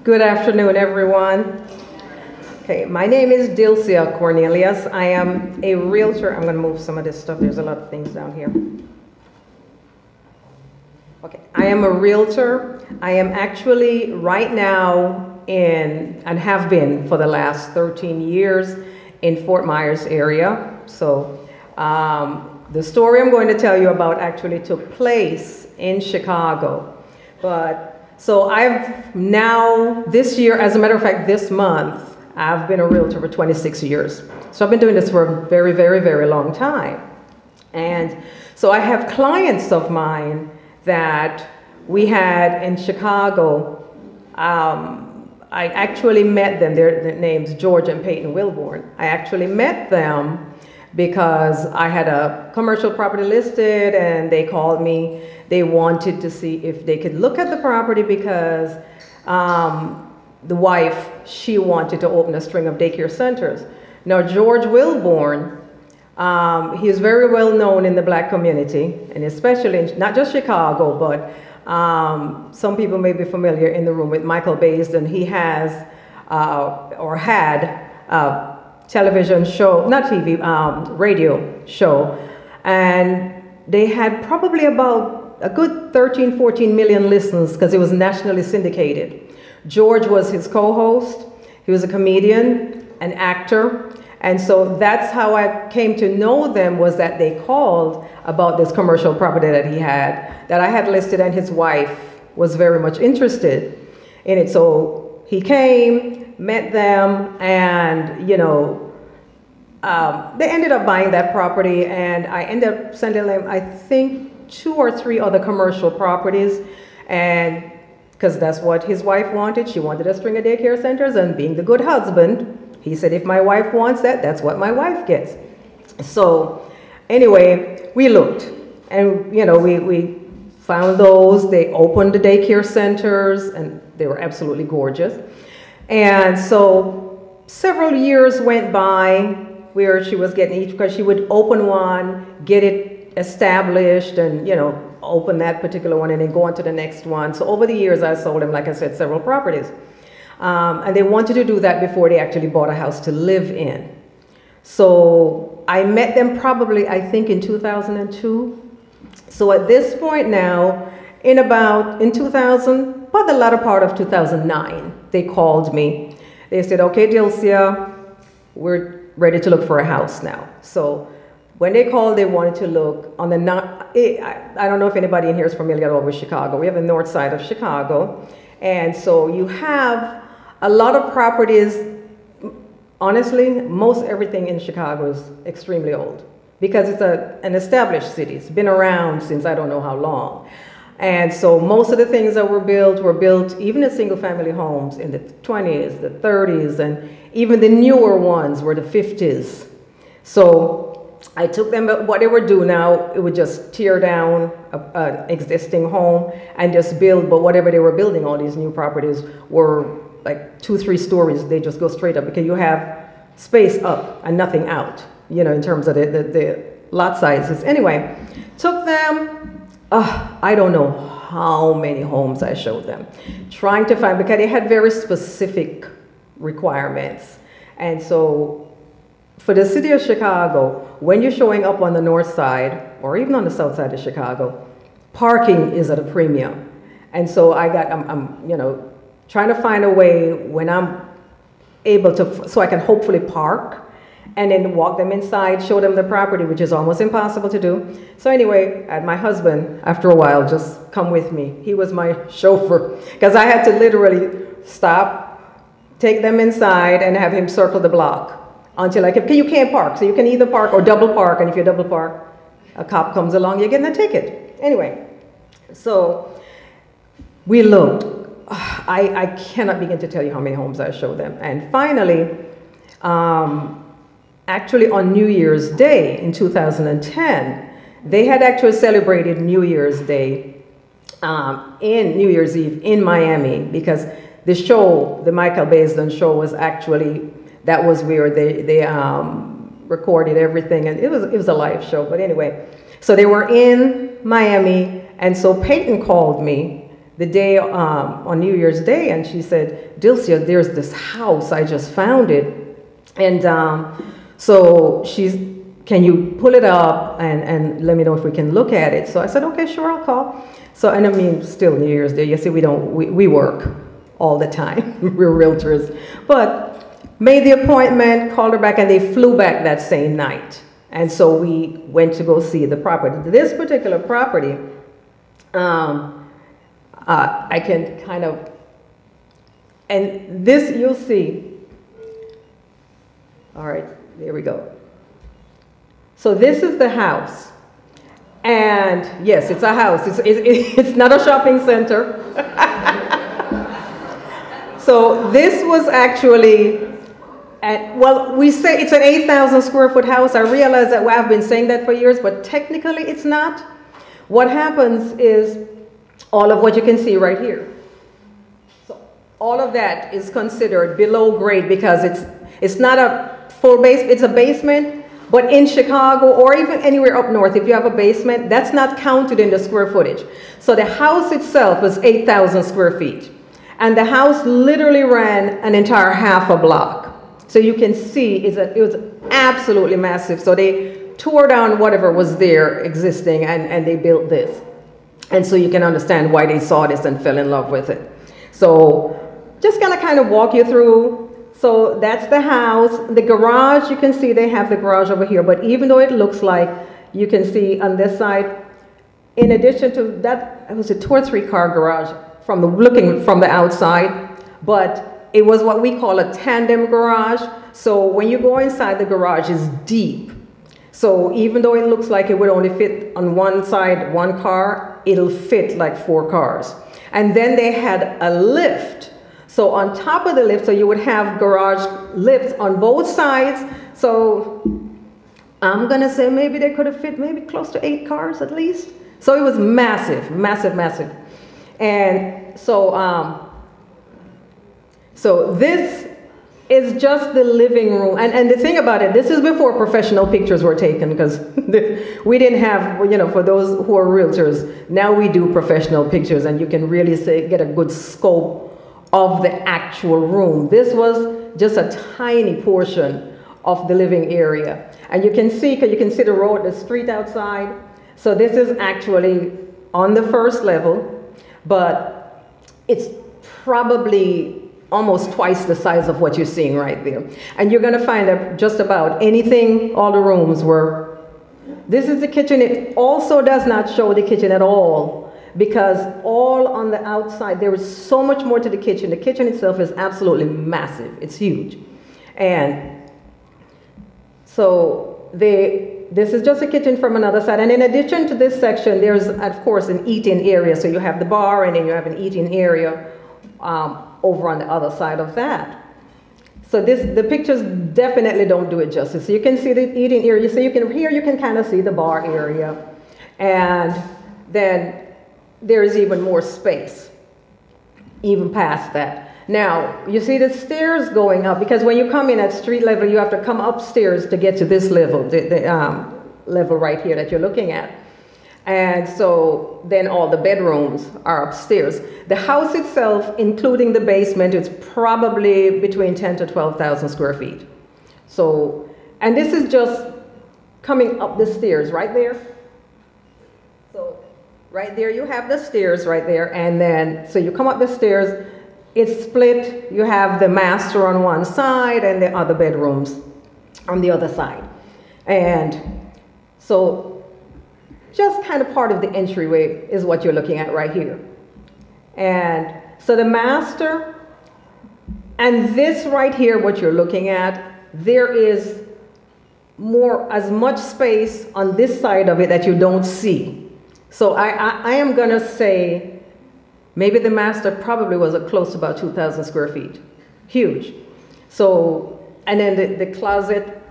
Good afternoon, everyone. Okay, my name is Dilcia Cornelius. I am a realtor. I'm going to move some of this stuff. There's a lot of things down here. Okay, I am a realtor. I am actually right now in, and have been for the last 13 years, in Fort Myers area. So the story I'm going to tell you about actually took place in Chicago. So I've now, this year, as a matter of fact, this month, I've been a realtor for 26 years. So I've been doing this for a very, very, very long time. And so I have clients of mine that we had in Chicago. I actually met them, their names George and Peyton Wilborn. I actually met them because I had a commercial property listed and they called me. They wanted to see if they could look at the property because the wife, she wanted to open a string of daycare centers. Now, George Wilborn, he is very well known in the Black community, and especially in not just Chicago, but some people may be familiar in the room with Michael Baisden. He has or had a television show, not TV, radio show, and they had probably about a good 13, 14 million listens because it was nationally syndicated. George was his co-host. He was a comedian, an actor. And so that's how I came to know them, was that they called about this commercial property that he had, that I had listed, and his wife was very much interested in it. So he came, met them, and they ended up buying that property, and I ended up sending them, I think, 2 or 3 other commercial properties, and because that's what his wife wanted. She wanted a string of daycare centers, and being the good husband, he said, if my wife wants that, that's what my wife gets. So anyway, we looked, and we found those. They opened the daycare centers, and they were absolutely gorgeous. And so several years went by where she was getting each, because she would open one, get it established, and open that particular one and then go on to the next one. So over the years I sold them, like I said, several properties. And they wanted to do that before they actually bought a house to live in. So I met them probably, I think, in 2002. So at this point now, in 2000, about the latter part of 2009, they called me. They said, okay, Dilcia, we're ready to look for a house now. So when they called, they wanted to look on the I don't know if anybody in here is familiar at all with Chicago. We have the north side of Chicago. And so you have a lot of properties. Honestly, most everything in Chicago is extremely old because it's an established city. It's been around since I don't know how long. And so most of the things that were built, even the single family homes in the 20s, the 30s, and even the newer ones were the 50s. So I took them, what they would do now, it would just tear down an existing home and just build, but whatever they were building, all these new properties were like 2, 3 stories. They just go straight up because you have space up and nothing out, in terms of the lot sizes. Anyway, took them, I don't know how many homes I showed them, trying to find, because they had very specific requirements. And so for the city of Chicago, when you're showing up on the north side, or even on the south side of Chicago, parking is at a premium. And so I'm trying to find a way when I'm able to, so I can hopefully park and then walk them inside, show them the property, which is almost impossible to do. So anyway, I had my husband, after a while, just come with me. He was my chauffeur, because I had to literally stop, take them inside, and have him circle the block until I could, because you can't park. So you can either park or double park, and if you double park, a cop comes along, you're getting a ticket. Anyway, so we looked. I cannot begin to tell you how many homes I showed them. And finally, actually on New Year's Day in 2010, they had actually celebrated New Year's Day in New Year's Eve in Miami, because the show, the Michael Baisden show, was actually, that was where they recorded everything, and it was a live show. But anyway, so they were in Miami, and so Peyton called me the day on New Year's Day, and she said, Dilcia, there's this house, I just found it. And so can you pull it up and let me know if we can look at it? So I said, okay, sure, I'll call. So, and I mean, still New Year's Day, you see, we work all the time. We're realtors. But made the appointment, called her back, and they flew back that same night. And so we went to go see the property. This particular property, I can kind of, and this you'll see. All right, there we go. So this is the house. And yes, it's a house. It's not a shopping center. So this was actually, well, we say it's an 8,000 square foot house. I realize that I've been saying that for years, but technically it's not. What happens is all of what you can see right here. So all of that is considered below grade because it's not a full base, it's a basement. But in Chicago or even anywhere up north, if you have a basement, that's not counted in the square footage. So the house itself was 8,000 square feet. And the house literally ran an entire half a block. So you can see it was absolutely massive. So they tore down whatever was there existing and they built this. And so you can understand why they saw this and fell in love with it. So just gonna kind of walk you through. So that's the house. The garage, you can see they have the garage over here, but even though it looks like, you can see on this side, in addition to that, it was a 2 or 3 car garage looking from the outside, but it was what we call a tandem garage. So when you go inside, the garage is deep. So even though it looks like it would only fit on one side, 1 car, it'll fit like 4 cars. And then they had a lift. So on top of the lift, so you would have garage lifts on both sides. So I'm gonna say maybe they could have fit maybe close to 8 cars at least. So it was massive, massive, massive. And so, so this is just the living room. And the thing about it, this is before professional pictures were taken because we didn't have, you know, for those who are realtors, now we do professional pictures and you can really get a good scope of the actual room. This was just a tiny portion of the living area. And you can see, because you can see the road, the street outside. So this is actually on the first level, but it's probably almost twice the size of what you're seeing right there. And you're gonna find that just about anything, all the rooms were, this is the kitchen. It also does not show the kitchen at all, because all on the outside, there is so much more to the kitchen. The kitchen itself is absolutely massive. It's huge. And so this is just a kitchen from another side. And in addition to this section, there's, of course, an eating area. So you have the bar, and then you have an eating area over on the other side of that. So the pictures definitely don't do it justice. So you can see the eating area. So here you can kind of see the bar area. And then there is even more space, even past that. Now, you see the stairs going up, because when you come in at street level, you have to come upstairs to get to this level, the level right here that you're looking at. And so then all the bedrooms are upstairs. The house itself, including the basement, is probably between 10 to 12,000 square feet. So, and this is just coming up the stairs right there. So right there, you have the stairs right there, and then, so you come up the stairs, it's split, you have the master on one side and the other bedrooms on the other side. And so just kind of part of the entryway is what you're looking at right here. And so the master, and this right here, what you're looking at, there is as much space on this side of it that you don't see. So I am gonna say maybe the master probably was close to about 2,000 square feet. Huge. So, and then the closet,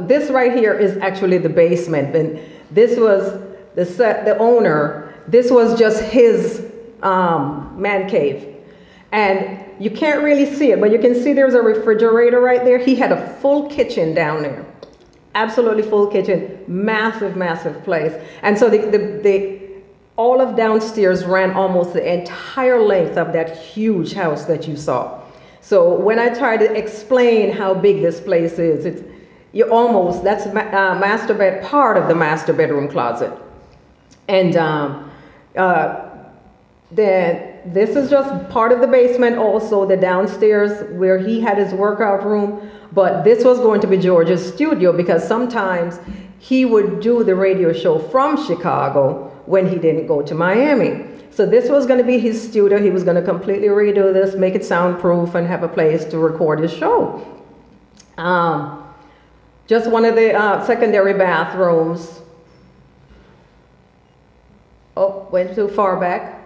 this right here is actually the basement. And this was the owner, this was just his man cave. And you can't really see it, but you can see there's a refrigerator right there. He had a full kitchen down there. Absolutely full kitchen, massive, massive place. And so all of downstairs ran almost the entire length of that huge house that you saw. So when I try to explain how big this place is, that's part of the master bedroom closet. And then this is just part of the basement, also the downstairs where he had his workout room. But this was going to be George's studio because sometimes he would do the radio show from Chicago when he didn't go to Miami. So this was going to be his studio. He was going to completely redo this, make it soundproof, and have a place to record his show. Just one of the secondary bathrooms. Oh, went too far back.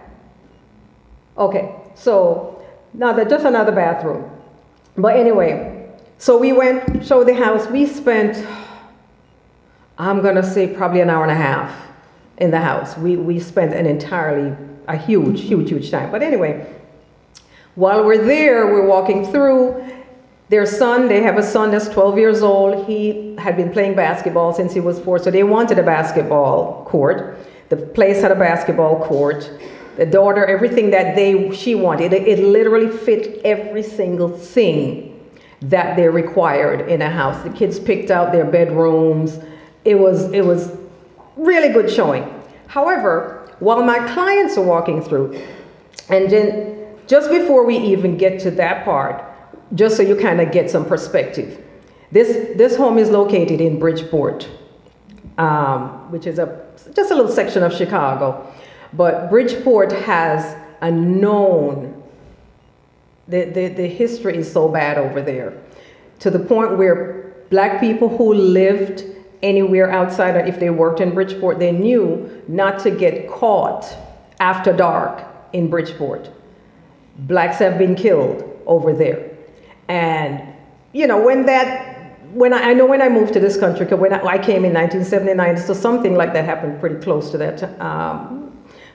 Okay, so now that's just another bathroom. But anyway, so we went, showed the house. We spent, I'm gonna say probably an hour and a half in the house. We spent a huge time. But anyway, while we're there, we're walking through. Their son, they have a son that's 12 years old. He had been playing basketball since he was 4, so they wanted a basketball court. The place had a basketball court. The daughter, everything that she wanted, it literally fit every single thing that they required in a house. The kids picked out their bedrooms. It was really good showing. However, while my clients are walking through, and then just before we even get to that part, just so you kind of get some perspective, this home is located in Bridgeport, which is just a little section of Chicago. But Bridgeport has a known, the history is so bad over there, to the point where black people who lived anywhere outside, if they worked in Bridgeport, they knew not to get caught after dark in Bridgeport. Blacks have been killed over there. And, you know, when I moved to this country, because when I came in 1979, so something like that happened pretty close to that.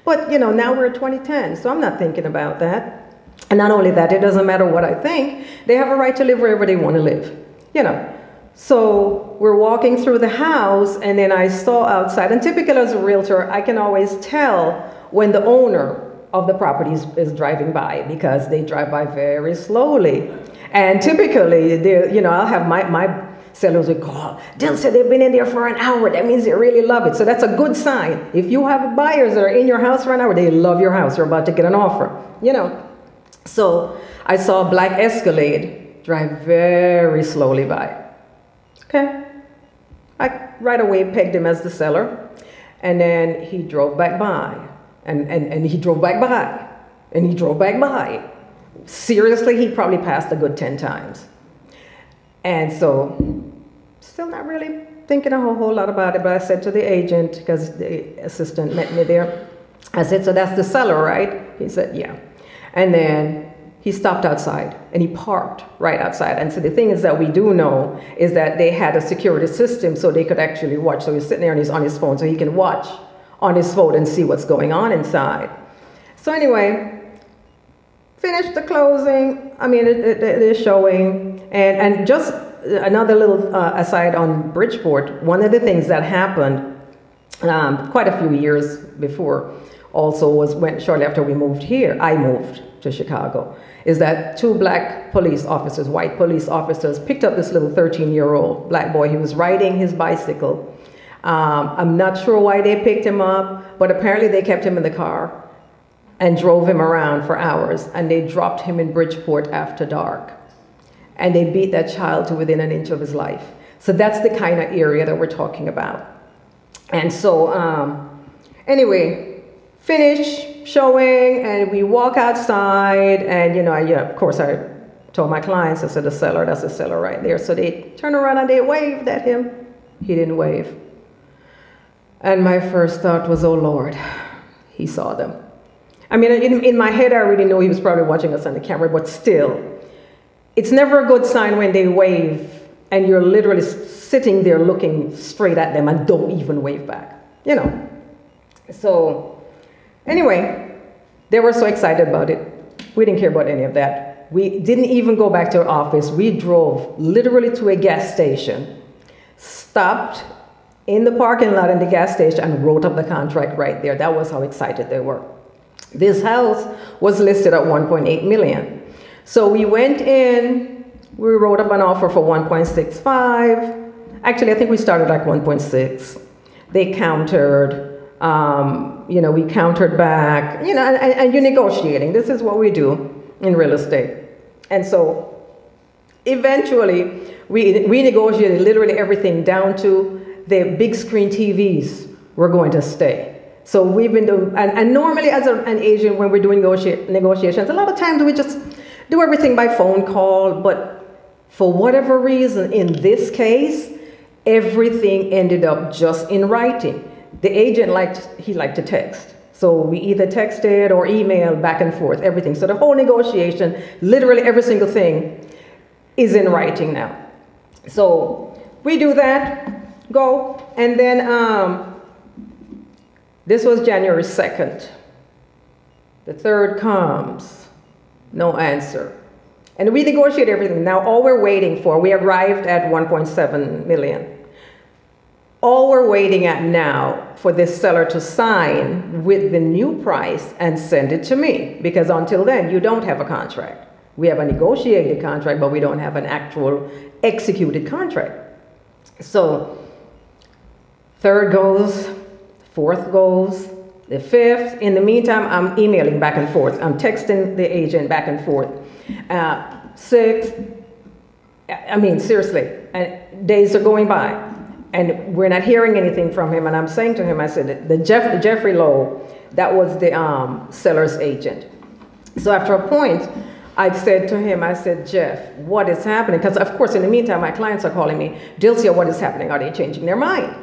But, you know, now we're 2010, so I'm not thinking about that. And not only that, it doesn't matter what I think. They have a right to live wherever they want to live, you know. So we're walking through the house, and then I saw outside, and typical as a realtor, I can always tell when the owner of the property is driving by, because they drive by very slowly. And typically, you know, I'll have my sellers would call. They'll say they've been in there for an hour. That means they really love it. So that's a good sign. If you have buyers that are in your house for an hour, they love your house. You're about to get an offer, you know. So I saw a black Escalade drive very slowly by. Okay. I right away pegged him as the seller. And then he drove back by. And he drove back by. And he drove back by. Seriously, he probably passed a good 10 times. And so, still not really thinking a whole lot about it, but I said to the agent, because the assistant met me there, I said, so that's the seller, right? He said, yeah. And then he stopped outside, and he parked right outside. And so the thing is that we do know is that they had a security system so they could actually watch. So he's sitting there and he's on his phone, so he can watch on his phone and see what's going on inside. So anyway, finished the closing, the showing, and just another little aside on Bridgeport, one of the things that happened quite a few years before also was shortly after we moved here, I moved to Chicago, is that 2 black police officers, white police officers, picked up this little 13-year-old black boy. He was riding his bicycle. I'm not sure why they picked him up, but apparently they kept him in the car and drove him around for hours, and they dropped him in Bridgeport after dark. And they beat that child to within an inch of his life. So that's the kind of area that we're talking about. And so, anyway, finish showing, and we walk outside, and of course I told my clients, I said, the seller, that's the seller right there. So they turned around and they waved at him. He didn't wave. And my first thought was, oh Lord, he saw them. I mean, in my head, I already know he was probably watching us on the camera, but still, it's never a good sign when they wave and you're literally sitting there looking straight at them and don't even wave back, you know. So anyway, they were so excited about it. We didn't care about any of that. We didn't even go back to our office. We drove literally to a gas station, stopped in the parking lot in the gas station and wrote up the contract right there. That was how excited they were. This house was listed at 1.8 million. So we went in, we wrote up an offer for 1.65. Actually, I think we started like 1.6. They countered, we countered back, and you're negotiating. This is what we do in real estate. And so eventually we negotiated literally everything down to the big screen TVs were going to stay. So we've been doing, and normally as an agent, when we're doing negotiations, a lot of times we just do everything by phone call, but for whatever reason, in this case, everything ended up just in writing. The agent liked to text. So we either texted or emailed back and forth, everything. So the whole negotiation, literally every single thing is in writing now. So we do that, go, and then this was January 2nd. The 3rd comes, no answer. And we negotiate everything. Now all we're waiting for, we arrived at 1.7 million. All we're waiting at now for this seller to sign with the new price and send it to me, because until then you don't have a contract. We have a negotiated contract, but we don't have an actual executed contract. So 3rd goes, 4th goes, the 5th. In the meantime, I'm emailing back and forth. I'm texting the agent back and forth. 6th, I mean, seriously, and days are going by. And we're not hearing anything from him. And I'm saying to him, I said, Jeffrey Lowe, that was the seller's agent. So after a point, I said to him, I said, Jeff, what is happening? Because of course, in the meantime, my clients are calling me, Dilcia, what is happening? Are they changing their mind?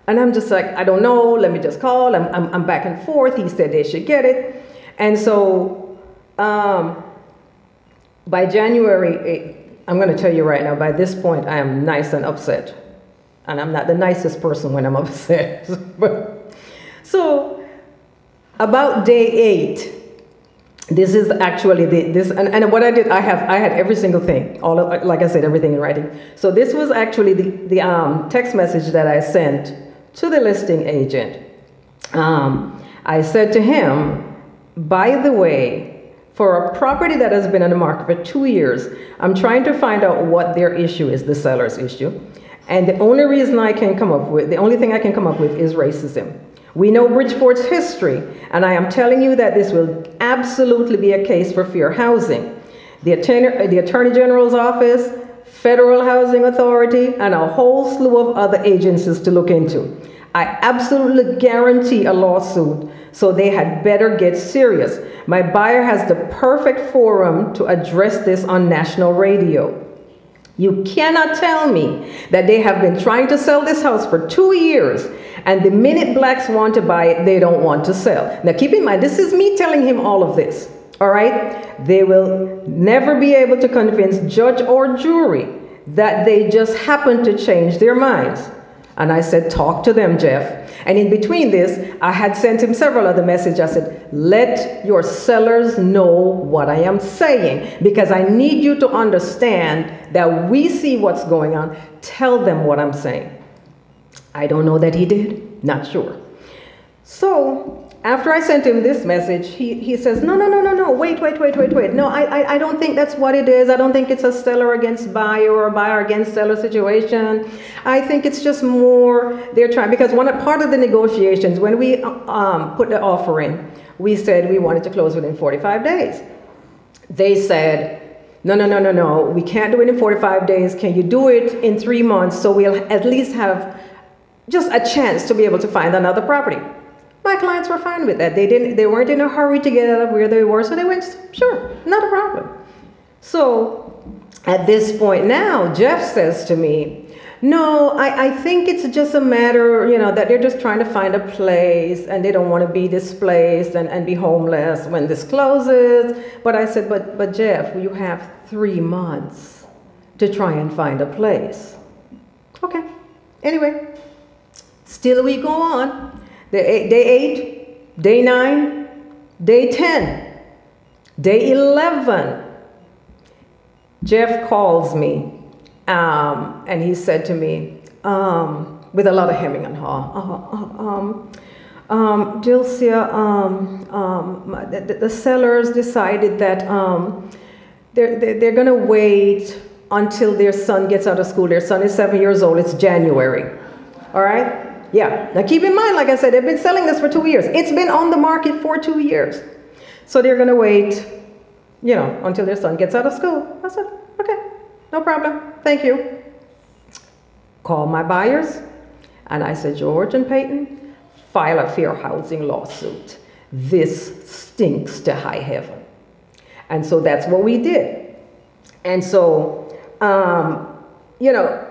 And I'm just like, I don't know, let me just call. I'm back and forth. He said they should get it. And so by January 8th, I'm going to tell you right now, by this point, I am nice and upset. And I'm not the nicest person when I'm upset. So about day 8, this is actually and what I did, I had every single thing, all of, like I said, everything in writing. So this was actually the text message that I sent to the listing agent. I said to him, by the way, for a property that has been on the market for 2 years, I'm trying to find out what their issue is, the seller's issue. And the only thing I can come up with is racism. We know Bridgeport's history, and I am telling you that this will absolutely be a case for fair housing. The Attorney General's office, Federal Housing Authority, and a whole slew of other agencies to look into. I absolutely guarantee a lawsuit, so they had better get serious. My buyer has the perfect forum to address this on national radio. You cannot tell me that they have been trying to sell this house for 2 years, and the minute blacks want to buy it, they don't want to sell. Now keep in mind, this is me telling him all of this, all right? They will never be able to convince judge or jury that they just happen to change their minds. And I said, talk to them, Jeff. And in between this, I had sent him several other messages. I said, let your sellers know what I am saying, because I need you to understand that we see what's going on. Tell them what I'm saying. I don't know that he did, not sure. So after I sent him this message, he says, no, wait. No, I don't think that's what it is. I don't think it's a seller against buyer or a buyer against seller situation. I think it's just more they're trying, because part of the negotiations, when we put the offer in, we said we wanted to close within 45 days. They said, no, we can't do it in 45 days. Can you do it in 3 months so we'll at least have just a chance to be able to find another property? My clients were fine with that. They weren't in a hurry to get out of where they were, so they went, sure, not a problem. So at this point now, Jeff says to me, no, I think it's just a matter, that they're just trying to find a place and they don't want to be displaced and be homeless when this closes. But I said, but Jeff, you have 3 months to try and find a place. Okay, anyway, still we go on. Day 8, day 9, day 10, day 11, Jeff calls me, and he said to me, with a lot of hemming and haw. Dilcia, the sellers decided that they're going to wait until their son gets out of school. Their son is 7 years old. It's January. All right? Yeah. Now keep in mind, like I said, they've been selling this for 2 years. It's been on the market for 2 years. So they're going to wait, you know, until their son gets out of school. I said, okay, no problem. Thank you. Call my buyers. And I said, George and Peyton, file a fair housing lawsuit. This stinks to high heaven. And so that's what we did. And so, you know,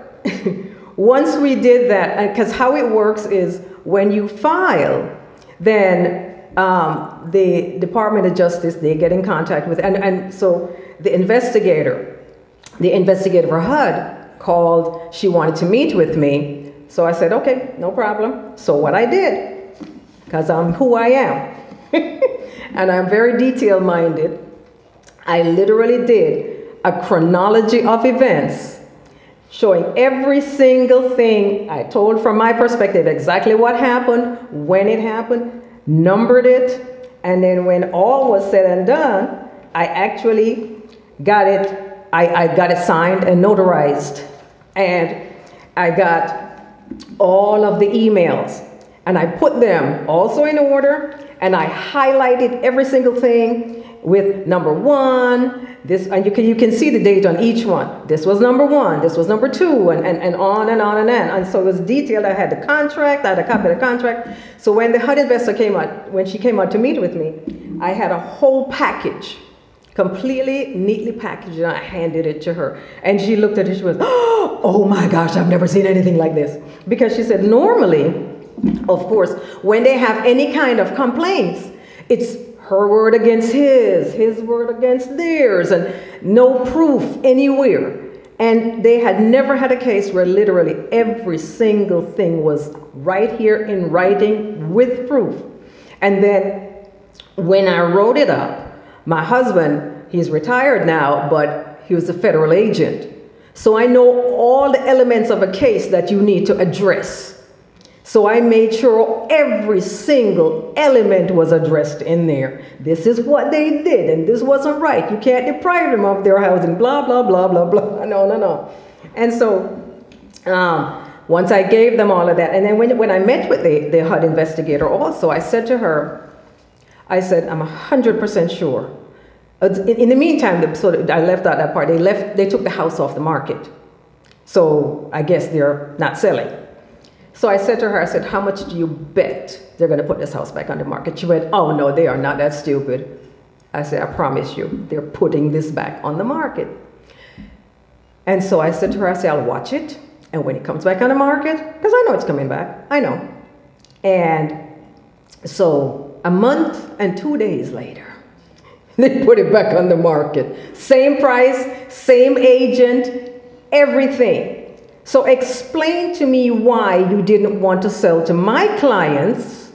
once we did that, because how it works is when you file, then the Department of Justice, they get in contact with, and so the investigator for HUD called, she wanted to meet with me. So I said, okay, no problem. So what I did, because I'm who I am, and I'm very detail-minded, I literally did a chronology of events showing every single thing I told from my perspective, exactly what happened, when it happened, numbered it, and then when all was said and done, I actually got it, I got it signed and notarized, and I got all of the emails, and I put them also in order, and I highlighted every single thing with number 1, this, and you can see the date on each one. This was number 1, this was number 2, and on and on and on. And so it was detailed. I had the contract, I had a copy of the contract. So when the HUD investor came out, when she came out to meet with me, I had a whole package, completely neatly packaged, and I handed it to her. And she looked at it, she was, oh my gosh, I've never seen anything like this. Because she said, normally, of course, when they have any kind of complaints, it's her word against his word against theirs, and no proof anywhere. And they had never had a case where literally every single thing was right here in writing with proof. And then when I wrote it up, my husband, he's retired now, but he was a federal agent. So I know all the elements of a case that you need to address. So I made sure every single element was addressed in there. This is what they did, and this wasn't right. You can't deprive them of their housing, blah, blah, blah, blah, blah. No. And so once I gave them all of that, and then when I met with the HUD investigator also, I said to her, I said, I'm 100% sure. In the meantime, I left out that part. They took the house off the market. So I guess they're not selling. So I said to her, I said, how much do you bet they're going to put this house back on the market? She went, oh, no, they are not that stupid. I said, I promise you, they're putting this back on the market. And so I said to her, I said, I'll watch it. And when it comes back on the market, because I know it's coming back, I know. And so a month and 2 days later, they put it back on the market. Same price, same agent, everything. So explain to me why you didn't want to sell to my clients,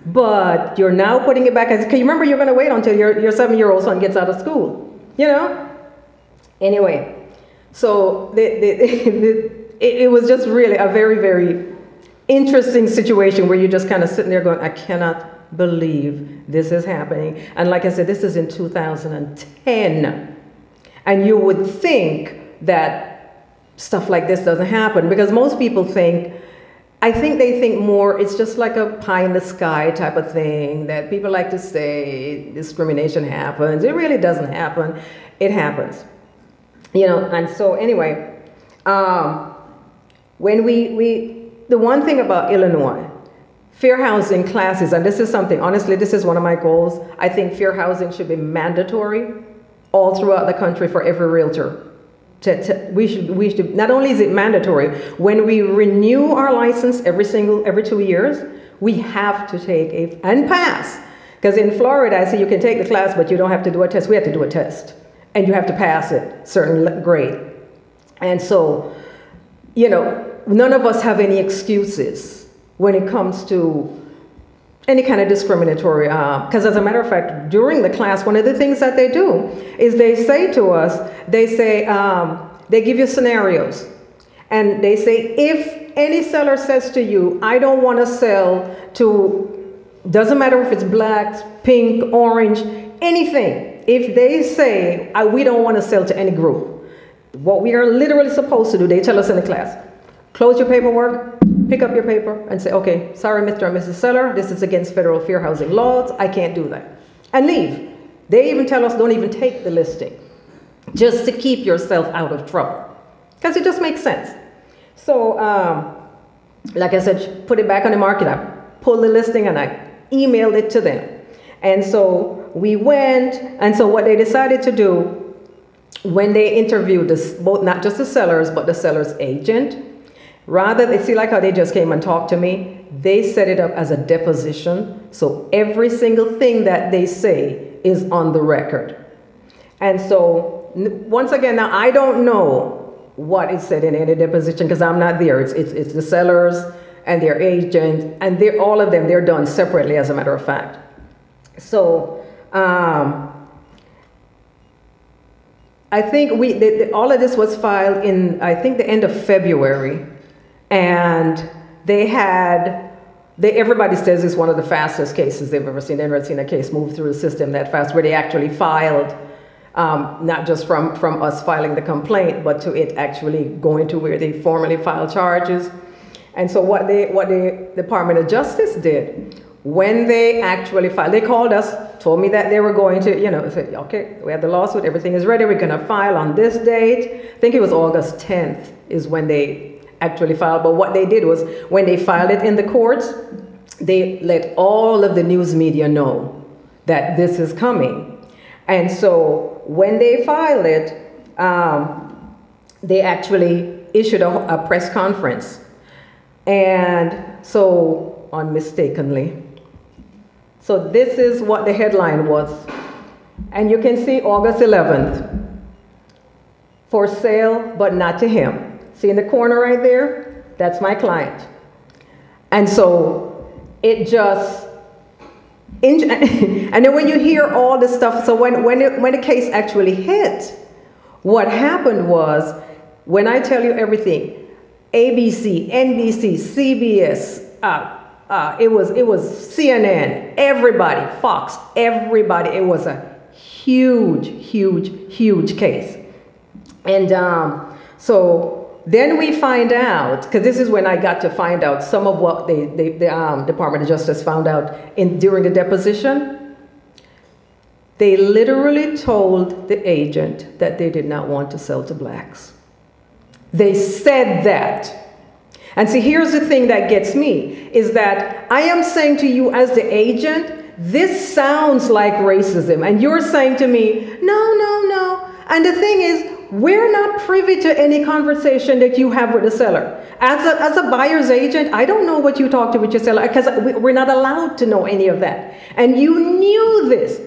but you're now putting it back as, because you remember you're going to wait until your 7-year-old son gets out of school, you know? Anyway, so it was just really a very, very interesting situation where you're just kind of sitting there going, I cannot believe this is happening. And like I said, this is in 2010. And you would think that stuff like this doesn't happen, because most people think, I think they think more, it's just like a pie in the sky type of thing, that people like to say discrimination happens. It really doesn't happen. It happens. You know, and so anyway, when the one thing about Illinois, fair housing classes, and this is something, honestly, this is one of my goals. I think fair housing should be mandatory all throughout the country for every realtor. We should, not only is it mandatory, when we renew our license every 2 years, we have to take and pass. Because in Florida, I say you can take the class, but you don't have to do a test. We have to do a test. And you have to pass it, certain grade. And so, you know, none of us have any excuses when it comes to any kind of discriminatory, because as a matter of fact, during the class, one of the things that they do is they say to us, they say, they give you scenarios. And they say, if any seller says to you, I don't want to sell to, doesn't matter if it's black, pink, orange, anything. If they say, we don't want to sell to any group, what we are literally supposed to do, they tell us in the class, close your paperwork, pick up your paper and say, okay, sorry, Mr. and Mrs. Seller, this is against federal fair housing laws. I can't do that. And leave. They even tell us don't even take the listing, just to keep yourself out of trouble. Because it just makes sense. So, like I said, put it back on the market. I pulled the listing and I emailed it to them. And so we went, and so what they decided to do when they interviewed this, both not just the sellers, but the seller's agent, rather, they see like how they just came and talked to me, they set it up as a deposition. So every single thing that they say is on the record. And so, once again, now I don't know what is said in any deposition because I'm not there. It's the sellers and their agent, and all of them, they're done separately, as a matter of fact. So, I think all of this was filed in, I think, the end of February. And everybody says it's one of the fastest cases they've ever seen. They've never seen a case move through the system that fast, where they actually filed, not just from us filing the complaint, but to it actually going to where they formally filed charges. And so what the Department of Justice did, when they actually filed, they called us, told me that they were going to, say, okay, we have the lawsuit, everything is ready, we're going to file on this date. I think it was August 10th is when they actually filed. But what they did was, when they filed it in the courts, they let all of the news media know that this is coming. And so when they filed it, they actually issued a press conference. And so, unmistakably, so this is what the headline was. And you can see August 11th, for sale, but not to him. See in the corner right there? That's my client. And so it just, and then when you hear all this stuff, so when the case actually hit, what happened was, when I tell you everything, ABC, NBC, CBS, it was CNN, everybody, Fox, everybody, it was a huge, huge, huge case. And so then we find out, because this is when I got to find out some of what the Department of Justice found out during the deposition. They literally told the agent that they did not want to sell to blacks. They said that. And see, here's the thing that gets me, is that I am saying to you as the agent, this sounds like racism. And you're saying to me, no, no, no. And the thing is, we're not privy to any conversation that you have with the seller. As a buyer's agent, I don't know what you talk to with your seller, because we're not allowed to know any of that. And you knew this,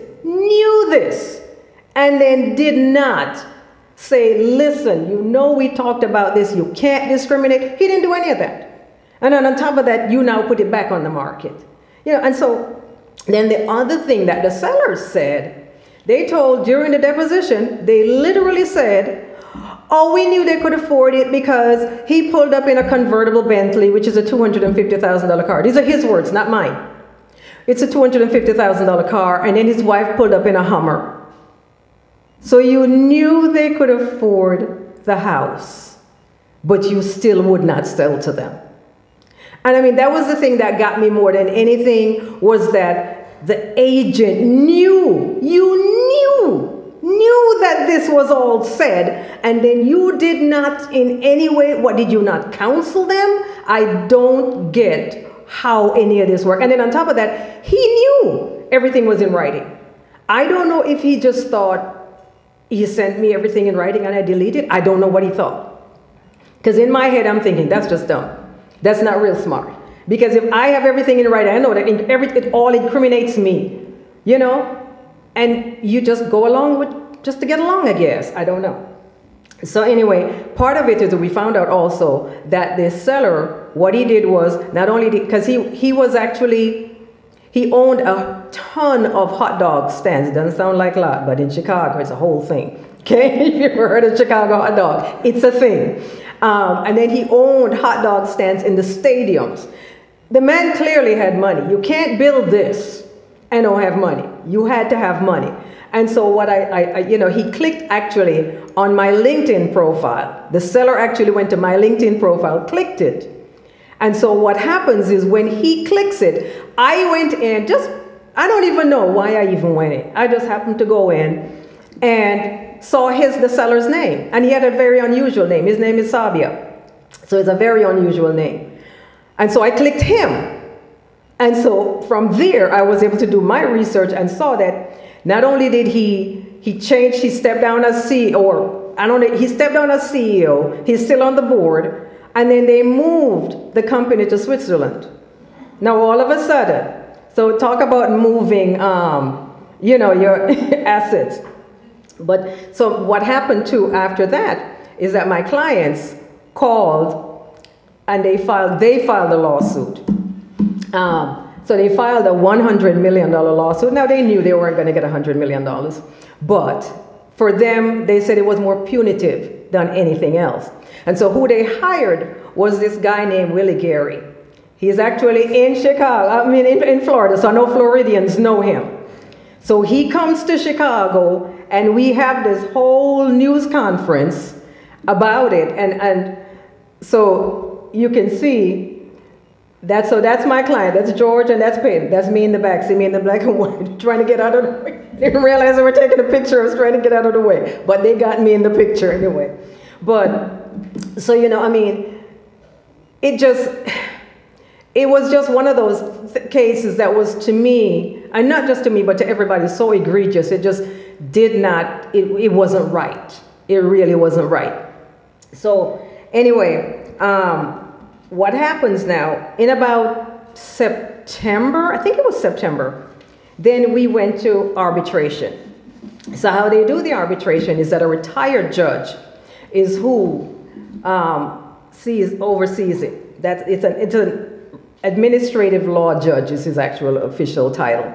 and then did not say, listen, we talked about this, you can't discriminate. He didn't do any of that. And then on top of that, you now put it back on the market. And so then the other thing that the sellers said, they told during the deposition, they literally said, oh, we knew they could afford it because he pulled up in a convertible Bentley, which is a $250,000 car. These are his words, not mine. It's a $250,000 car, and then his wife pulled up in a Hummer. So you knew they could afford the house, but you still would not sell to them. And I mean, that was the thing that got me more than anything, was that the agent knew that this was all said, and then you did not in any way, what, did you not counsel them? I don't get how any of this worked. And then on top of that, he knew everything was in writing. I don't know if he just thought, he sent me everything in writing and I deleted. I don't know what he thought. Because in my head, I'm thinking, that's just dumb. That's not real smart. Because if I have everything in writing, I know that it all incriminates me, and you just go along with, just to get along, I guess. I don't know. So anyway, part of it is that we found out also that the seller, what he did was, not only because he was actually, he owned a ton of hot dog stands. It doesn't sound like a lot, but in Chicago, it's a whole thing. Okay, if you've ever heard of Chicago hot dog, it's a thing. And then he owned hot dog stands in the stadiums. The man clearly had money. You can't build this and don't have money. You had to have money. And so what he clicked actually on my LinkedIn profile. The seller actually went to my LinkedIn profile, clicked it. And so what happens is when he clicks it, I went in, I don't even know why I even went in. I just happened to go in and saw the seller's name. And he had a very unusual name. His name is Sabia. So it's a very unusual name. And so I clicked him. And so from there, I was able to do my research and saw that not only did he stepped down as CEO, he stepped down as CEO, he's still on the board, and then they moved the company to Switzerland. Now all of a sudden, so talk about moving, your assets. But so what happened too after that is that my clients called and they filed a lawsuit. So they filed a $100 million lawsuit. Now they knew they weren't going to get $100 million, but for them, they said it was more punitive than anything else. And so who they hired was this guy named Willie Gary. He's actually in Chicago, in Florida, so I know Floridians know him. So he comes to Chicago and we have this whole news conference about it. And so you can see that's my client. That's George and that's Peyton. That's me in the back. See me in the black and white, trying to get out of the way. Didn't realize they were taking a picture. I was trying to get out of the way, but they got me in the picture anyway. But so it was just one of those cases that was to me, and not just to me, but to everybody, so egregious. It just it wasn't right. It really wasn't right. So anyway, what happens now, in about September, I think it was September, then we went to arbitration. So how they do the arbitration is that a retired judge is who oversees it. It's an administrative law judge is his actual official title.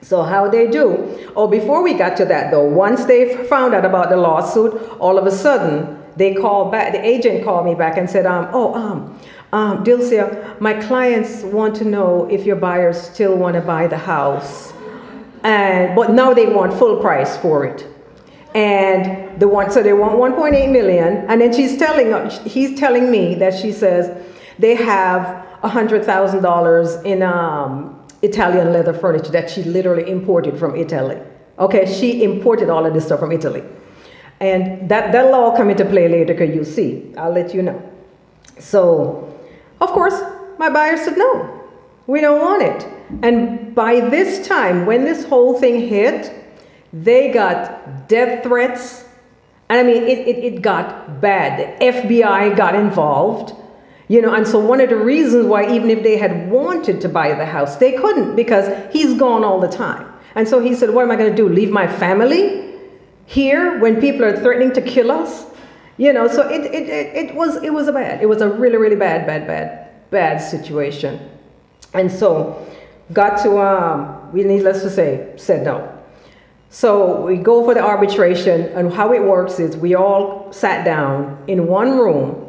So how they do, before we got to that though, once they found out about the lawsuit, all of a sudden, they called back, the agent called me back and said, Dilcia, my clients want to know if your buyers still want to buy the house. But now they want full price for it. And so they want 1.8 million. And then he's telling me that she says they have $100,000 in Italian leather furniture that she literally imported from Italy. Okay, she imported all of this stuff from Italy. And that'll all come into play later, because you see, I'll let you know. So, of course, my buyers said, no, we don't want it. And by this time, when this whole thing hit, they got death threats. And it got bad. The FBI got involved, and so one of the reasons why, even if they had wanted to buy the house, they couldn't, because he's gone all the time. And so he said, what am I going to do? Leave my family here when people are threatening to kill us? So it was a really, really bad situation. And so got to, needless to say, said no. So we go for the arbitration, and how it works is we all sat down in one room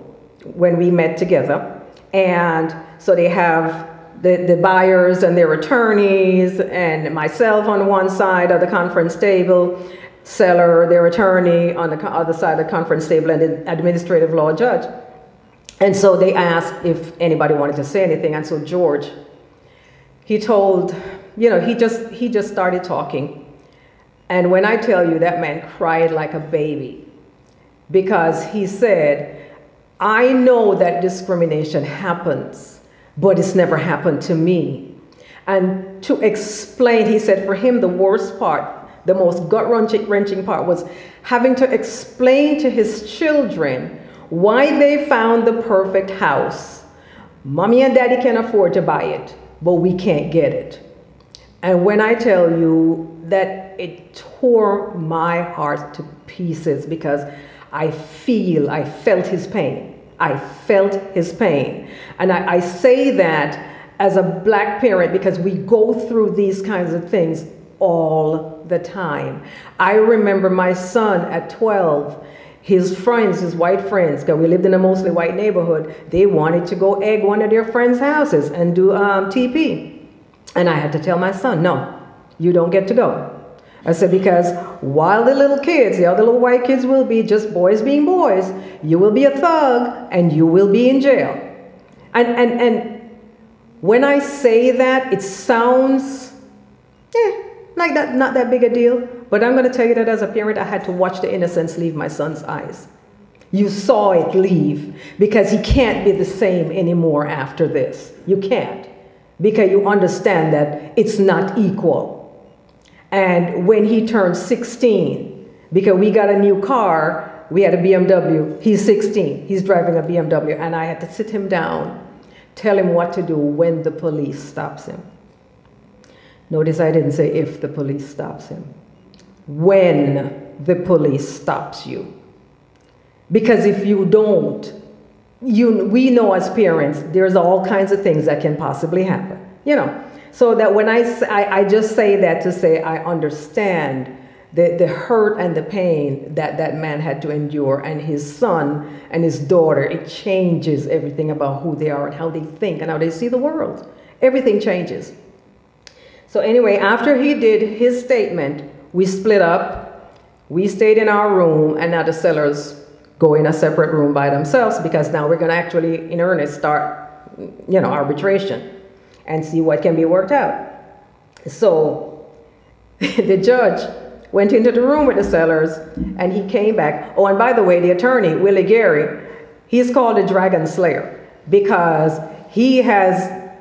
when we met together. And so they have the buyers and their attorneys and myself on one side of the conference table, seller, their attorney on the other side of the conference table, and the administrative law judge. And so they asked if anybody wanted to say anything. And so George, he told, he just started talking. And when I tell you, that man cried like a baby, because he said, I know that discrimination happens, but it's never happened to me. And to explain, he said for him, the worst part, the most gut-wrenching part was having to explain to his children why they found the perfect house. Mommy and daddy can afford to buy it, but we can't get it. And when I tell you that, it tore my heart to pieces, because I felt his pain. I felt his pain. And I say that as a black parent, because we go through these kinds of things all the time. I remember my son at 12, his friends, his white friends, because we lived in a mostly white neighborhood, they wanted to go egg one of their friends' houses and do TP. And I had to tell my son, no, you don't get to go. I said, because while the little kids, the other little white kids will be just boys being boys, you will be a thug and you will be in jail. And when I say that, it sounds like that, not that big a deal. But I'm going to tell you that as a parent, I had to watch the innocence leave my son's eyes. You saw it leave, because he can't be the same anymore after this. You can't, because you understand that it's not equal. And when he turned 16, because we got a new car, we had a BMW, he's 16, he's driving a BMW, and I had to sit him down, tell him what to do when the police stops him. Notice I didn't say if the police stops him. When the police stops you. Because if you don't, we know as parents, there's all kinds of things that can possibly happen, you know. So that when I just say that to say I understand the hurt and the pain that that man had to endure, and his son and his daughter, it changes everything about who they are and how they think and how they see the world. Everything changes. So anyway, after he did his statement, we split up. We stayed in our room, and now the sellers go in a separate room by themselves, because now we're going to actually, in earnest, start, you know, arbitration and see what can be worked out. So the judge went into the room with the sellers, and he came back. Oh, and by the way, the attorney, Willie Gary, he's called a dragon slayer, because he has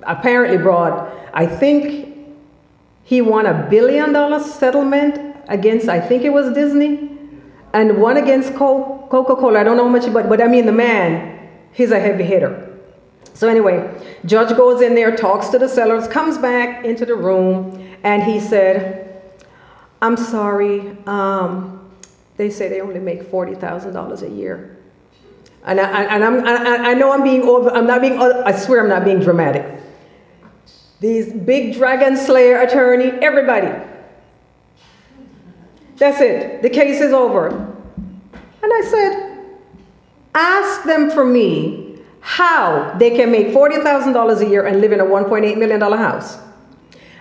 apparently brought, I think he won $1 billion settlement against, I think it was Disney, and one against Coca-Cola. I don't know how much, but I mean, the man, he's a heavy hitter. So anyway, judge goes in there, talks to the sellers, comes back into the room, and he said, I'm sorry, they say they only make $40,000 a year. And I know I'm being over, I swear I'm not being dramatic. These big dragon slayer attorney, everybody. That's it, the case is over. And I said, ask them for me how they can make $40,000 a year and live in a $1.8 million house.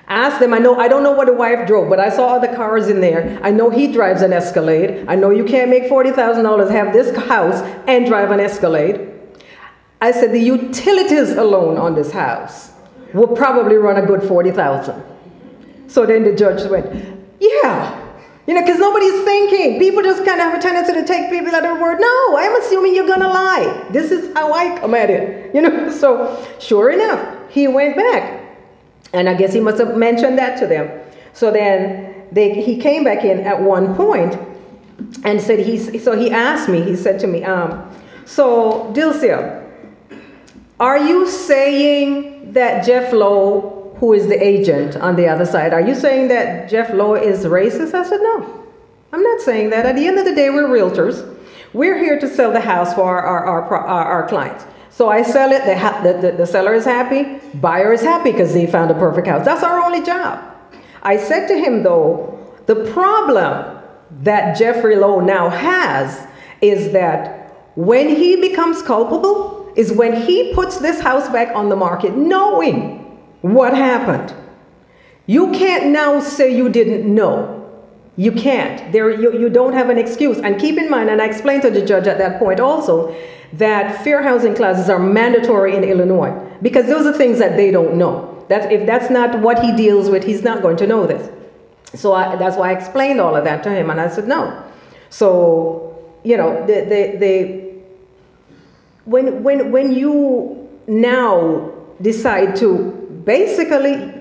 Ask them. I don't know what the wife drove, but I saw other cars in there. I know he drives an Escalade. I know you can't make $40,000, have this house, and drive an Escalade. I said the utilities alone on this house will probably run a good $40,000. So then the judge went, yeah. You know, because nobody's thinking. People just kind of have a tendency to take people at their word. No, I'm assuming you're going to lie. This is how I come at it. You know, so sure enough, he went back. And I guess he must have mentioned that to them. So then he came back in at one point and said, so he asked me, he said to me, so Dilcia, are you saying that Jeff Lowe, who is the agent on the other side, are you saying that Jeff Lowe is racist? I said, no, I'm not saying that. At the end of the day, we're realtors. We're here to sell the house for our clients. So I sell it, the seller is happy, buyer is happy because they found a perfect house. That's our only job. I said to him, though, the problem that Jeffrey Lowe now has is that when he becomes culpable is when he puts this house back on the market knowing what happened. You can't now say you didn't know. You can't. You don't have an excuse. And keep in mind, and I explained to the judge at that point also, that fair housing classes are mandatory in Illinois, because those are things that they don't know. If that's not what he deals with, he's not going to know this. So that's why I explained all of that to him, and I said no. So, you know, when you now decide to basically,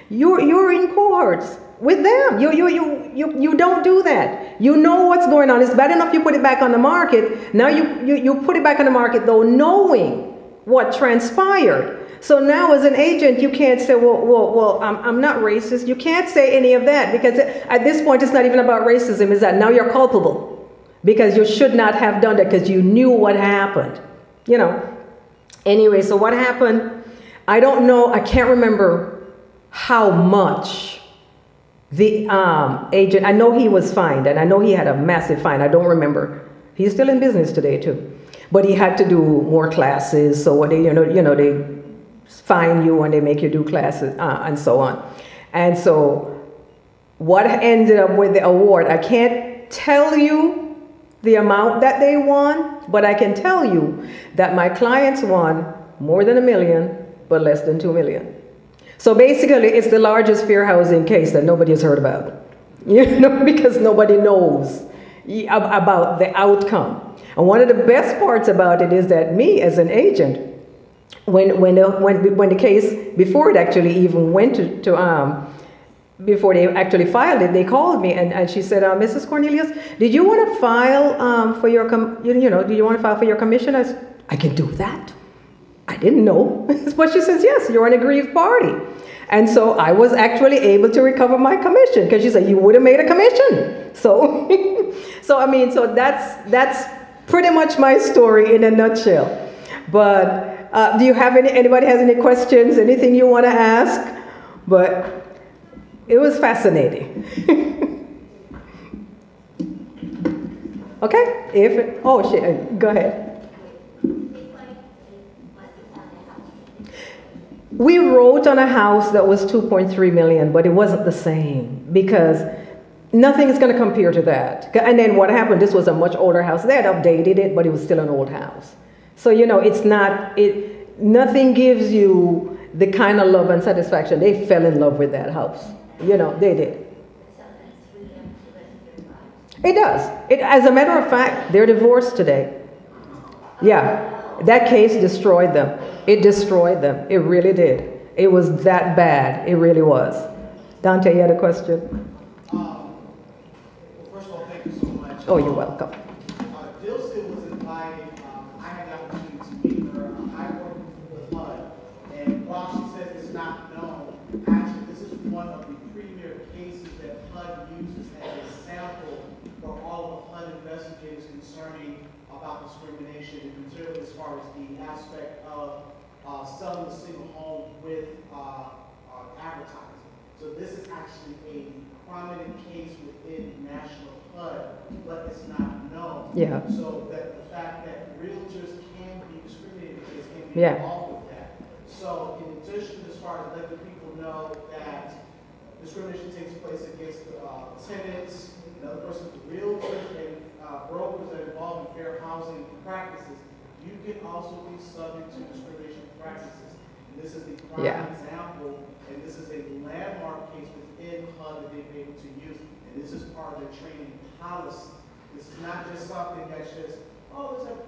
you're in courts with them. You don't do that. You know what's going on. It's bad enough you put it back on the market. Now you put it back on the market, though, knowing what transpired. So now as an agent, you can't say, well, I'm not racist. You can't say any of that, because at this point, it's not even about racism. It's that now you're culpable because you should not have done that because you knew what happened, you know. Anyway, so what happened? I don't know. I can't remember how much The agent, I know he was fined, and I know he had a massive fine. I don't remember. He's still in business today too, but he had to do more classes. So what they, they fine you and they make you do classes and so on. And so what ended up with the award, I can't tell you the amount that they won, but I can tell you that my clients won more than $1 million, but less than $2 million. So basically, it's the largest fair housing case that nobody has heard about, because nobody knows about the outcome. And one of the best parts about it is that me, as an agent, when the case, before it actually even went before they actually filed it, they called me and she said, Mrs. Cornelius, did you want to file for your, do you want to file for your commission? I said, I can do that. I didn't know. But she says, yes, you're an aggrieved party. And so I was actually able to recover my commission because she said, you would have made a commission. So, so that's pretty much my story in a nutshell. But do you have anybody has any questions, anything you want to ask? But it was fascinating. Okay, go ahead. We wrote on a house that was 2.3 million, but it wasn't the same because nothing is going to compare to that. And then what happened, this was a much older house. They had updated it, but it was still an old house. So, it's not, nothing gives you the kind of love and satisfaction. They fell in love with that house. They did. It does. As a matter of fact, they're divorced today. Yeah. That case destroyed them. It destroyed them. It really did. It was that bad. It really was. Dante, you had a question? Well, first of all, thank you so much. Oh, you're welcome. Dilson was invited. I had the opportunity to meet her. I work with HUD. And while she says it's not known, actually, this is one of the premier cases that HUD uses as a sample for all of the HUD investigators concerning about discrimination, and particularly as far as the aspect of selling a single home with advertising. So this is actually a prominent case within National HUD, but it's not known. Yeah. So that the fact that realtors can be discriminated against can be Yeah. involved with that. So in addition, as far as letting people know that discrimination takes place against tenants, another person, realtors and brokers that are involved in fair housing practices, you can also be subject to discrimination practices. And this is the prime example, and this is a landmark case within HUD that they've been able to use, and this is part of their training policy. This is not just something that's just,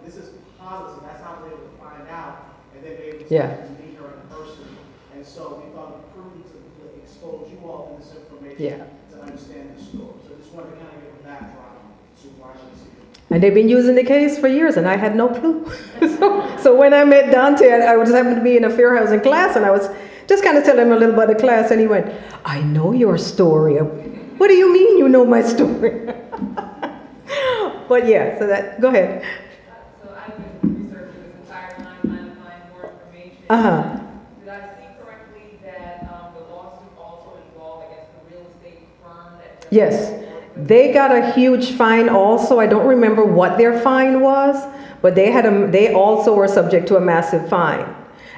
this is policy. That's how they're able to find out, and then be able to meet her in person. And so we thought it prudent to expose you all to this information to understand the story. So I just wanted to kind of give a background to why she's here. And they've been using the case for years, and I had no clue. so when I met Dante, I just happened to be in a fair housing class, and I was just kind of telling him a little about the class, and he went, I know your story. What do you mean you know my story? But yeah, go ahead. So I've been researching this entire time, trying to find more information. Did I see correctly that the lawsuit also involved, I guess, the real estate firm that... Yes. They got a huge fine also. I don't remember what their fine was, but they also were subject to a massive fine.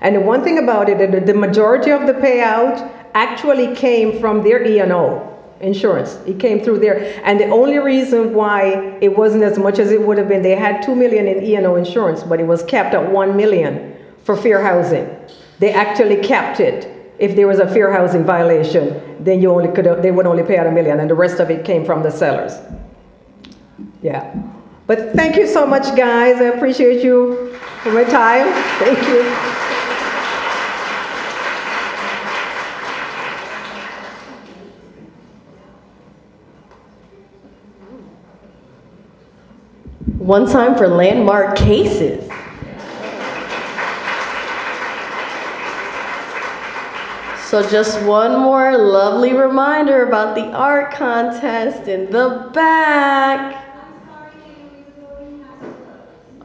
And the one thing about it, the majority of the payout actually came from their E&O insurance. It came through there. And the only reason why it wasn't as much as it would have been, they had $2 million in E&O insurance, but it was capped at $1 million for fair housing. They actually capped it. If there was a fair housing violation, then they would only pay out $1 million, and the rest of it came from the sellers. Yeah. But thank you so much, guys. I appreciate you for my time. Thank you. One time for landmark cases. So just one more lovely reminder about the art contest in the back.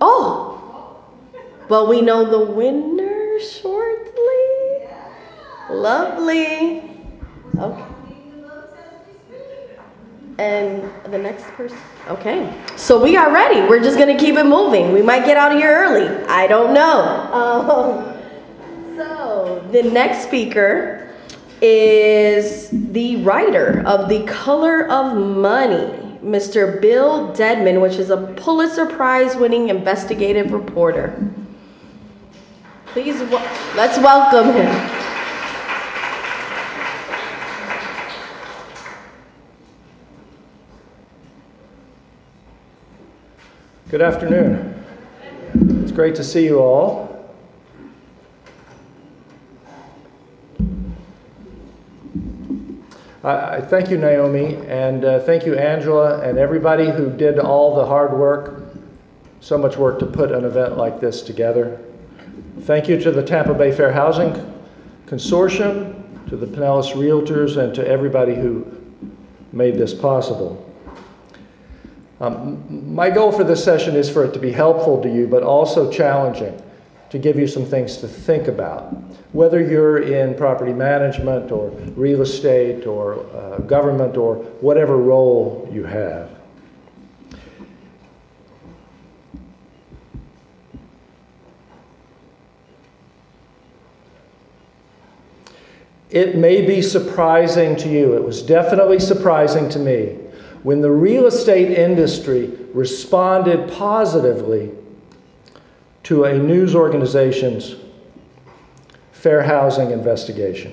Oh, but we know the winner shortly. Lovely. Okay. And the next person, okay. So we are ready. We're just gonna keep it moving. We might get out of here early. I don't know. So the next speaker is the writer of The Color of Money, Mr. Bill Dedman, which is a Pulitzer Prize winning investigative reporter. Please, let's welcome him. Good afternoon. It's great to see you all. I thank you, Naomi, and thank you, Angela, and everybody who did all the hard work, so much work to put an event like this together. Thank you to the Tampa Bay Fair Housing Consortium, to the Pinellas Realtors, and to everybody who made this possible. My goal for this session is for it to be helpful to you, but also challenging, to give you some things to think about. Whether you're in property management or real estate or government or whatever role you have. It may be surprising to you. It was definitely surprising to me when the real estate industry responded positively to a news organization's fair housing investigation.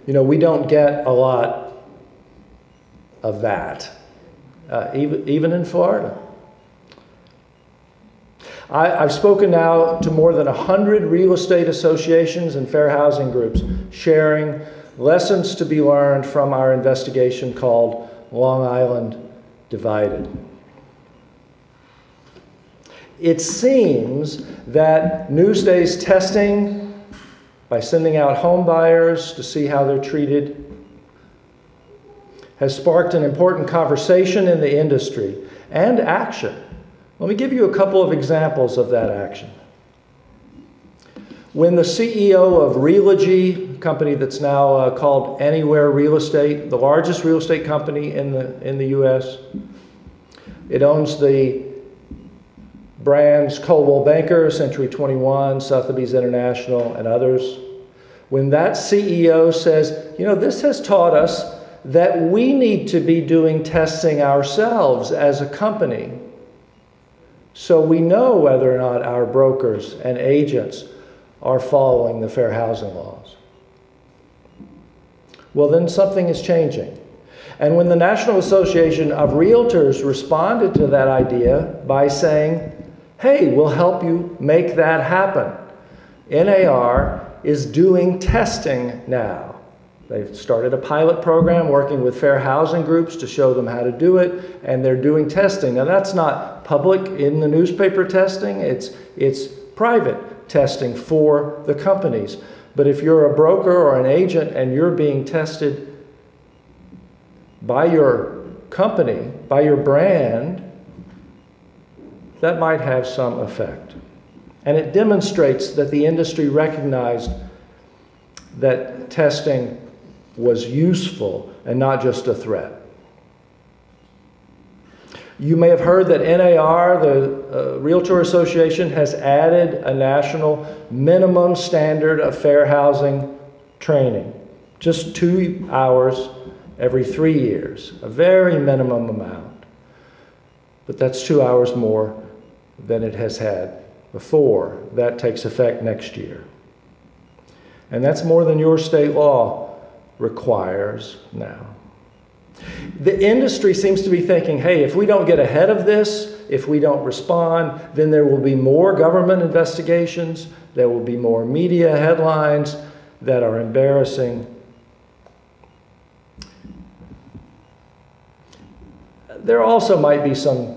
You know, we don't get a lot of that, even in Florida. I've spoken now to more than 100 real estate associations and fair housing groups sharing lessons to be learned from our investigation called Long Island Divided. It seems that Newsday's testing by sending out home buyers to see how they're treated has sparked an important conversation in the industry and action. Let me give you a couple of examples of that action. When the CEO of Realogy, a company that's now called Anywhere Real Estate, the largest real estate company in the US, it owns the brands Coldwell Banker, Century 21, Sotheby's International, and others. When that CEO says, you know, this has taught us that we need to be doing testing ourselves as a company, so we know whether or not our brokers and agents are following the fair housing laws. Well, then something is changing. And when the National Association of Realtors responded to that idea by saying, hey, we'll help you make that happen. NAR is doing testing now. They've started a pilot program working with fair housing groups to show them how to do it, and they're doing testing. Now that's not public in the newspaper testing, it's private testing for the companies. But if you're a broker or an agent and you're being tested by your company, by your brand, that might have some effect. And it demonstrates that the industry recognized that testing was useful and not just a threat. You may have heard that NAR, the Realtor Association, has added a national minimum standard of fair housing training. Just 2 hours every 3 years, a very minimum amount. But that's 2 hours more than it has had before. That takes effect next year. And that's more than your state law requires now. The industry seems to be thinking, hey, if we don't get ahead of this, if we don't respond, then there will be more government investigations, there will be more media headlines that are embarrassing. There also might be some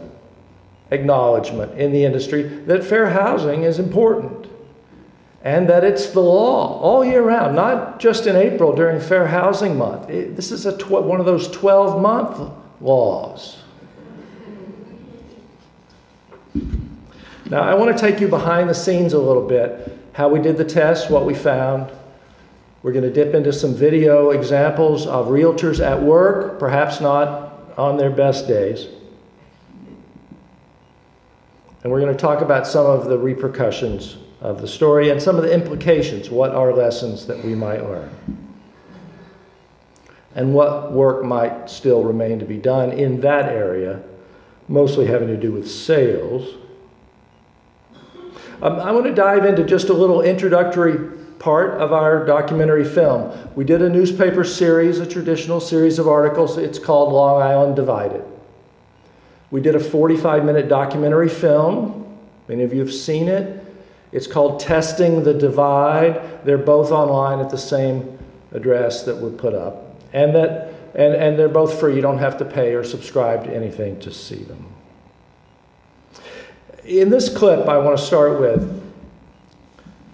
acknowledgement in the industry that fair housing is important and that it's the law all year round, not just in April during Fair Housing Month. This is one of those 12-month laws. Now, I want to take you behind the scenes a little bit, how we did the test, what we found. We're going to dip into some video examples of realtors at work, perhaps not on their best days. And we're going to talk about some of the repercussions of the story and some of the implications. What are lessons that we might learn? And what work might still remain to be done in that area, mostly having to do with sales. I want to dive into just a little introductory part of our documentary film. We did a newspaper series, a traditional series of articles. It's called Long Island Divided. We did a 45-minute documentary film. Many of you have seen it. It's called Testing the Divide. They're both online at the same address that we put up. And they're both free. You don't have to pay or subscribe to anything to see them. In this clip, I want to start with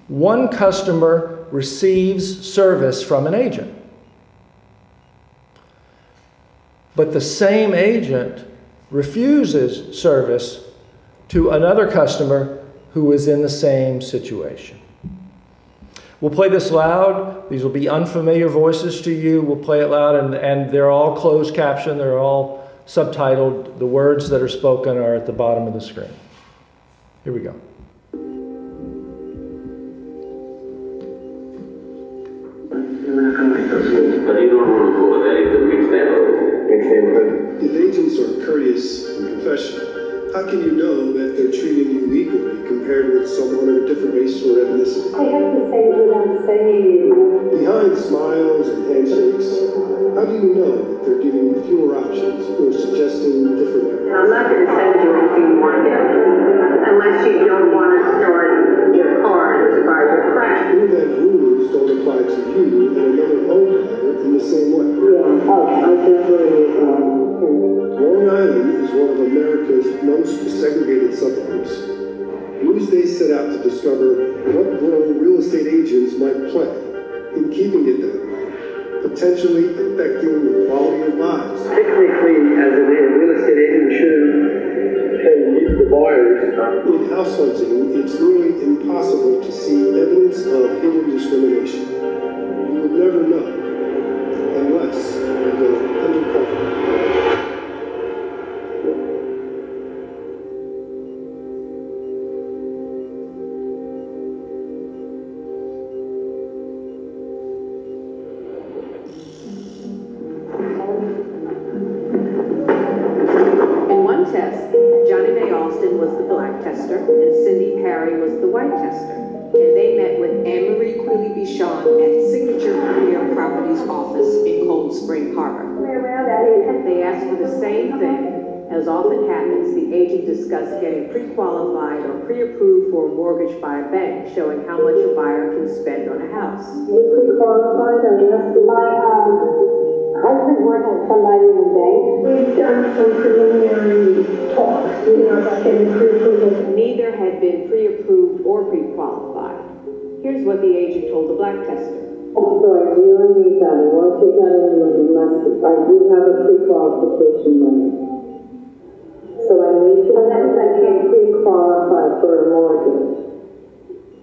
one customer receives service from an agent. But the same agent refuses service to another customer who is in the same situation. We'll play this loud. These will be unfamiliar voices to you. We'll play it loud, and they're all closed captioned. They're all subtitled. The words that are spoken are at the bottom of the screen. Here we go. But you don't want to go there in the mixed neighborhood. If agents are courteous and professional, how can you know that they're treating you legally compared with someone of a different race or ethnicity? I have to say it without saying it. Behind smiles and handshakes, how do you know that they're giving you fewer options or suggesting different areas? I'm not going to send you anything more yet, unless you don't want to start your car as far as your friend. Who then rules don't apply to you and another home buyer in the same way? Yeah, I definitely Long Island is one of America's most segregated suburbs. Newsday set out to discover what role real estate agents might play in keeping it that way, potentially affecting the quality of lives. Technically, as a real estate agent should meet the buyers. In house hunting, it's nearly impossible to see evidence of hidden discrimination. You would never know unless you go undercover. Was the black tester, and Cindy Parry was the white tester. And they met with Anne-Marie Quilly-Bichon at Signature Premier Properties office in Cold Spring Harbor. They asked for the same thing. As often happens, the agent discussed getting pre-qualified or pre-approved for a mortgage by a bank, showing how much a buyer can spend on a house. You're pre-qualified, I guess. My husband worked at somebody in the bank. We've done some preliminary talks, about getting pre-approved. Neither had been pre-approved or pre-qualified. Here's what the agent told the black tester. Oh, so I really need that. I want to take that in unless I do have a pre-qualification money. So I need to, unless I can't pre-qualify for a mortgage.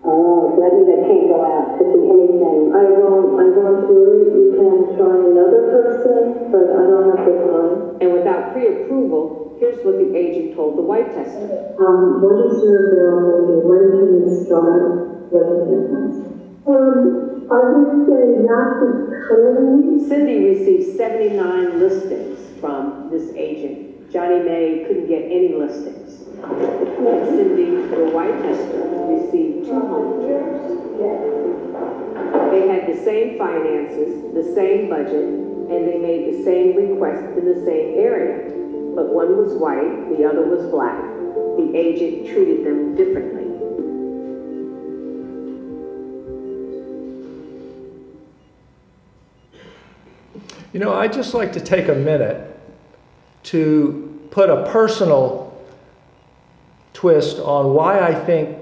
Oh, that means I can't go out to do anything. I won't do it. You can try another person, but I don't have the time. And without pre-approval, here's what the agent told the white tester. What is your availability? When can you start? What is the difference? I would say not currently. Cindy received 79 listings from this agent. Johnny May couldn't get any listings. Cindy, the white tester, received 2 home tours. They had the same finances, the same budget, and they made the same request in the same area. But one was white, the other was black. The agent treated them differently. You know, I'd just like to take a minute to put a personal twist on why I think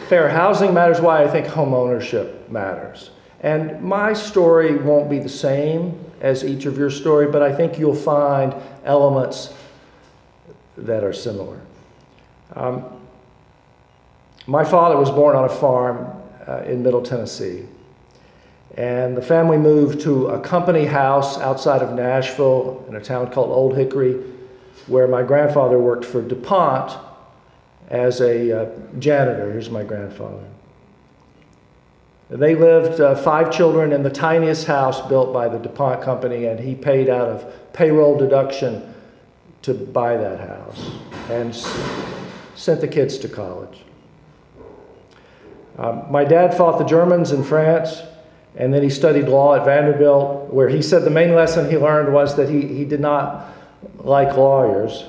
fair housing matters, why I think home ownership matters. And my story won't be the same as each of your story, but I think you'll find elements that are similar. My father was born on a farm in Middle Tennessee. And the family moved to a company house outside of Nashville in a town called Old Hickory, where my grandfather worked for DuPont as a janitor. Here's my grandfather. They lived 5 children in the tiniest house built by the DuPont company, and he paid out of payroll deduction to buy that house and sent the kids to college. My dad fought the Germans in France, and then he studied law at Vanderbilt, where he said the main lesson he learned was that he did not like lawyers.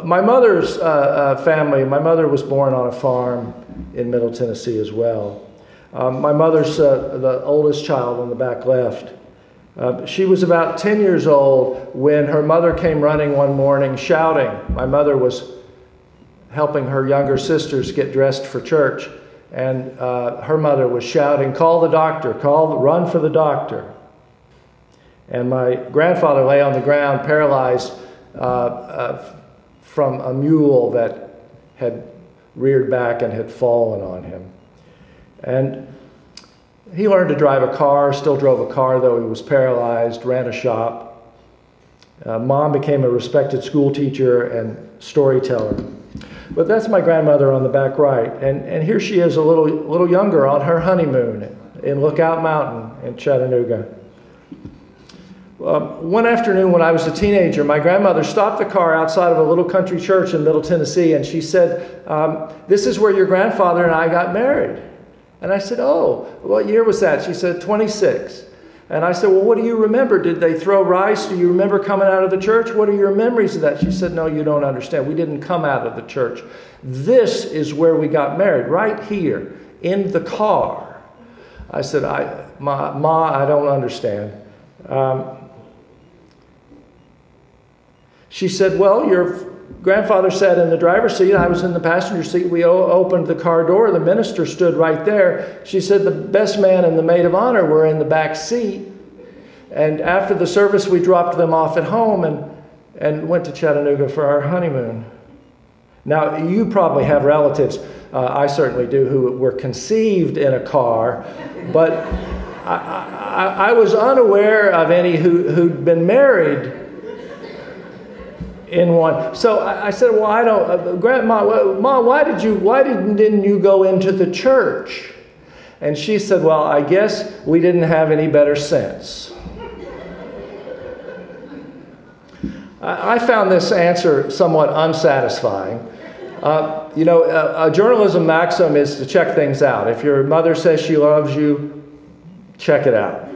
My mother's family, my mother was born on a farm in Middle Tennessee as well. My mother's the oldest child on the back left. She was about 10 years old when her mother came running one morning shouting. My mother was helping her younger sisters get dressed for church, and her mother was shouting, "Call the doctor, run for the doctor." And my grandfather lay on the ground paralyzed from a mule that had reared back and had fallen on him. And he learned to drive a car, still drove a car though he was paralyzed, ran a shop. Mom became a respected school teacher and storyteller. But that's my grandmother on the back right. And here she is a little younger on her honeymoon in Lookout Mountain in Chattanooga. One afternoon when I was a teenager, my grandmother stopped the car outside of a little country church in Middle Tennessee, and she said, "This is where your grandfather and I got married." And I said, "Oh, what year was that?" She said, 26. And I said, "Well, what do you remember? Did they throw rice? Do you remember coming out of the church? What are your memories of that?" She said, "No, you don't understand. We didn't come out of the church. This is where we got married, right here, in the car." I said, Ma, I don't understand. She said, "Well, your grandfather sat in the driver's seat. I was in the passenger seat. We opened the car door. The minister stood right there." She said, "The best man and the maid of honor were in the back seat. And after the service, we dropped them off at home and went to Chattanooga for our honeymoon." Now, you probably have relatives, I certainly do, who were conceived in a car, but I was unaware of any who'd been married in one. So I said, "Well, I don't, Grandma, Ma, why didn't you go into the church?" And she said, "Well, I guess we didn't have any better sense." I found this answer somewhat unsatisfying. A journalism maxim is to check things out. If your mother says she loves you, check it out.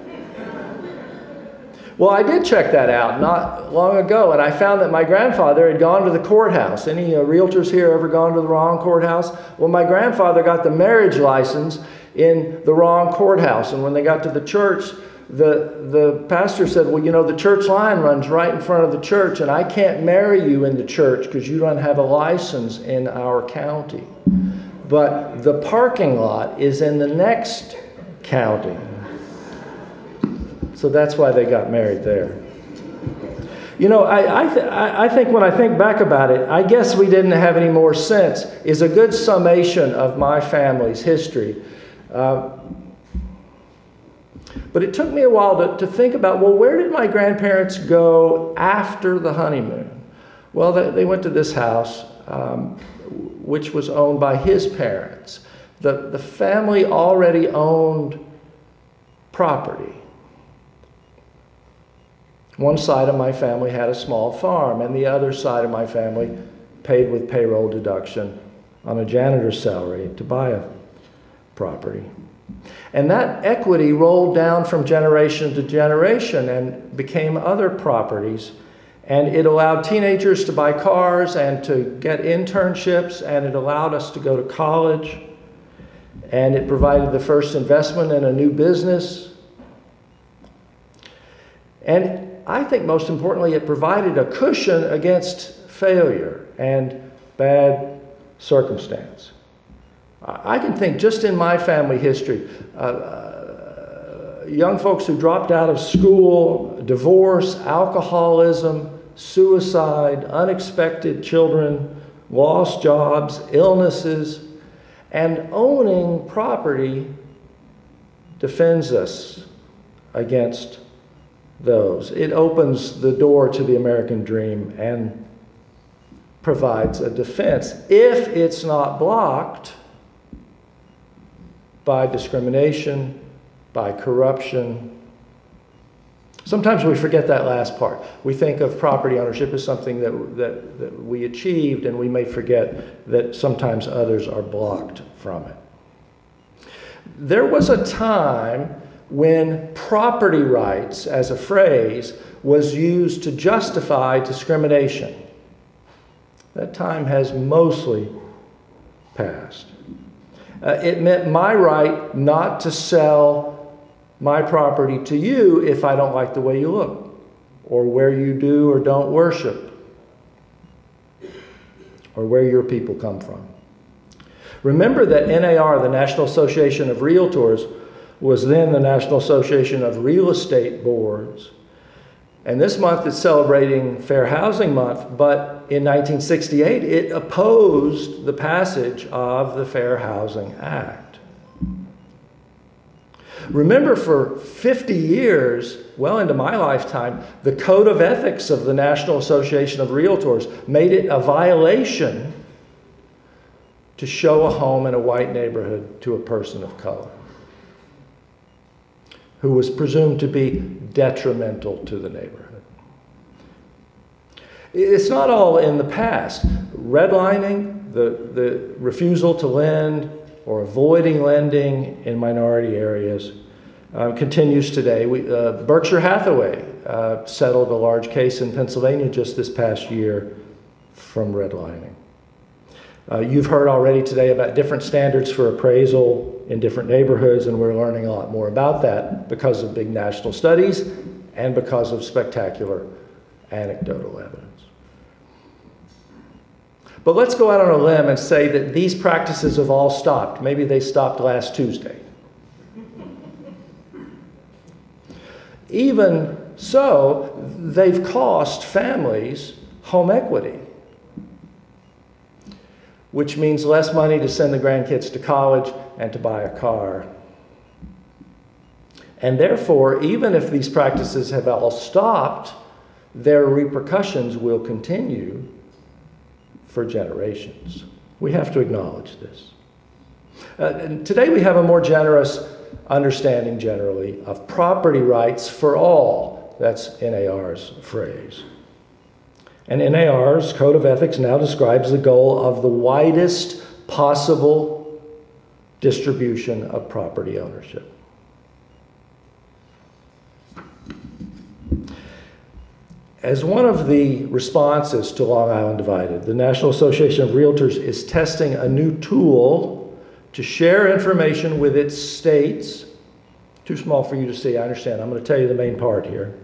Well, I did check that out not long ago, and I found that my grandfather had gone to the courthouse. Any realtors here ever gone to the wrong courthouse? Well, my grandfather got the marriage license in the wrong courthouse, and when they got to the church, the pastor said, "Well, the church line runs right in front of the church, and I can't marry you in the church because you don't have a license in our county. But the parking lot is in the next county." So that's why they got married there. I think when I think back about it, I guess we didn't have any more sense is a good summation of my family's history. But it took me a while to think about, well, where did my grandparents go after the honeymoon? Well, they went to this house, which was owned by his parents. The family already owned property. One side of my family had a small farm, and the other side of my family paid with payroll deduction on a janitor's salary to buy a property. And that equity rolled down from generation to generation and became other properties. And it allowed teenagers to buy cars and to get internships, and it allowed us to go to college. And it provided the first investment in a new business. And I think most importantly, it provided a cushion against failure and bad circumstance. I can think just in my family history, young folks who dropped out of school, divorce, alcoholism, suicide, unexpected children, lost jobs, illnesses, And owning property defends us against those. It opens the door to the American dream and provides a defense if it's not blocked by discrimination, by corruption. Sometimes we forget that last part. We think of property ownership as something that we achieved, and we may forget that sometimes others are blocked from it. There was a time when property rights as a phrase was used to justify discrimination. That time has mostly passed. It meant my right not to sell my property to you if I don't like the way you look, or where you do or don't worship, or where your people come from. Remember that NAR, the National Association of Realtors, was then the National Association of Real Estate Boards. And this month it's celebrating Fair Housing Month, but in 1968 it opposed the passage of the Fair Housing Act. Remember, for 50 years, well into my lifetime, the Code of Ethics of the National Association of Realtors made it a violation to show a home in a white neighborhood to a person of color who was presumed to be detrimental to the neighborhood. It's not all in the past. Redlining, the refusal to lend or avoiding lending in minority areas continues today. Berkshire Hathaway settled a large case in Pennsylvania just this past year from redlining. You've heard already today about different standards for appraisal in different neighborhoods, and we're learning a lot more about that because of big national studies and because of spectacular anecdotal evidence. But let's go out on a limb and say that these practices have all stopped. Maybe they stopped last Tuesday. Even so, they've cost families home equity, which means less money to send the grandkids to college and to buy a car. And therefore, even if these practices have all stopped, their repercussions will continue for generations. We have to acknowledge this. Today we have a more generous understanding generally of property rights for all. That's NAR's phrase. And NAR's Code of Ethics now describes the goal of the widest possible distribution of property ownership. As one of the responses to Long Island Divided, the National Association of Realtors is testing a new tool to share information with its states. Too small for you to see, I understand. I'm going to tell you the main part here.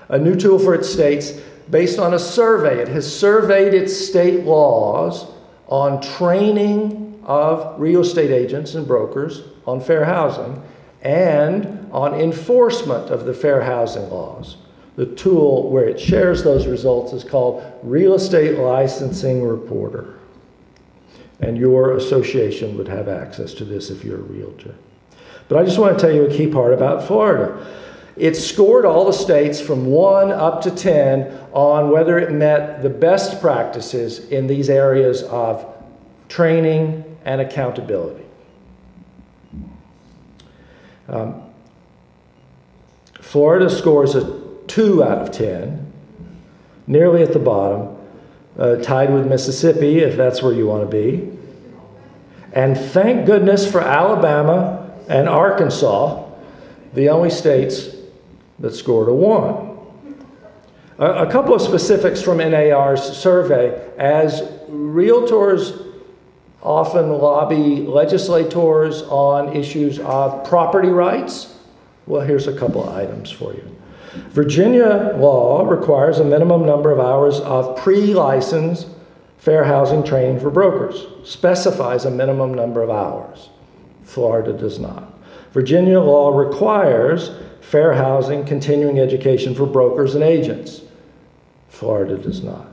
A new tool for its states based on a survey. It has surveyed its state laws on training of real estate agents and brokers on fair housing and on enforcement of the fair housing laws. The tool where it shares those results is called Real Estate Licensing Reporter. And your association would have access to this if you're a realtor. But I just want to tell you a key part about Florida. It scored all the states from 1 up to 10 on whether it met the best practices in these areas of training and accountability. Florida scores a 2 out of 10, nearly at the bottom, tied with Mississippi, if that's where you want to be. And thank goodness for Alabama and Arkansas, the only states that scored a 1. A couple of specifics from NAR's survey. As realtors often lobby legislators on issues of property rights, well, here's a couple of items for you. Virginia law requires a minimum number of hours of pre-license fair housing training for brokers, specifies a minimum number of hours. Florida does not. Virginia law requires fair housing continuing education for brokers and agents. Florida does not.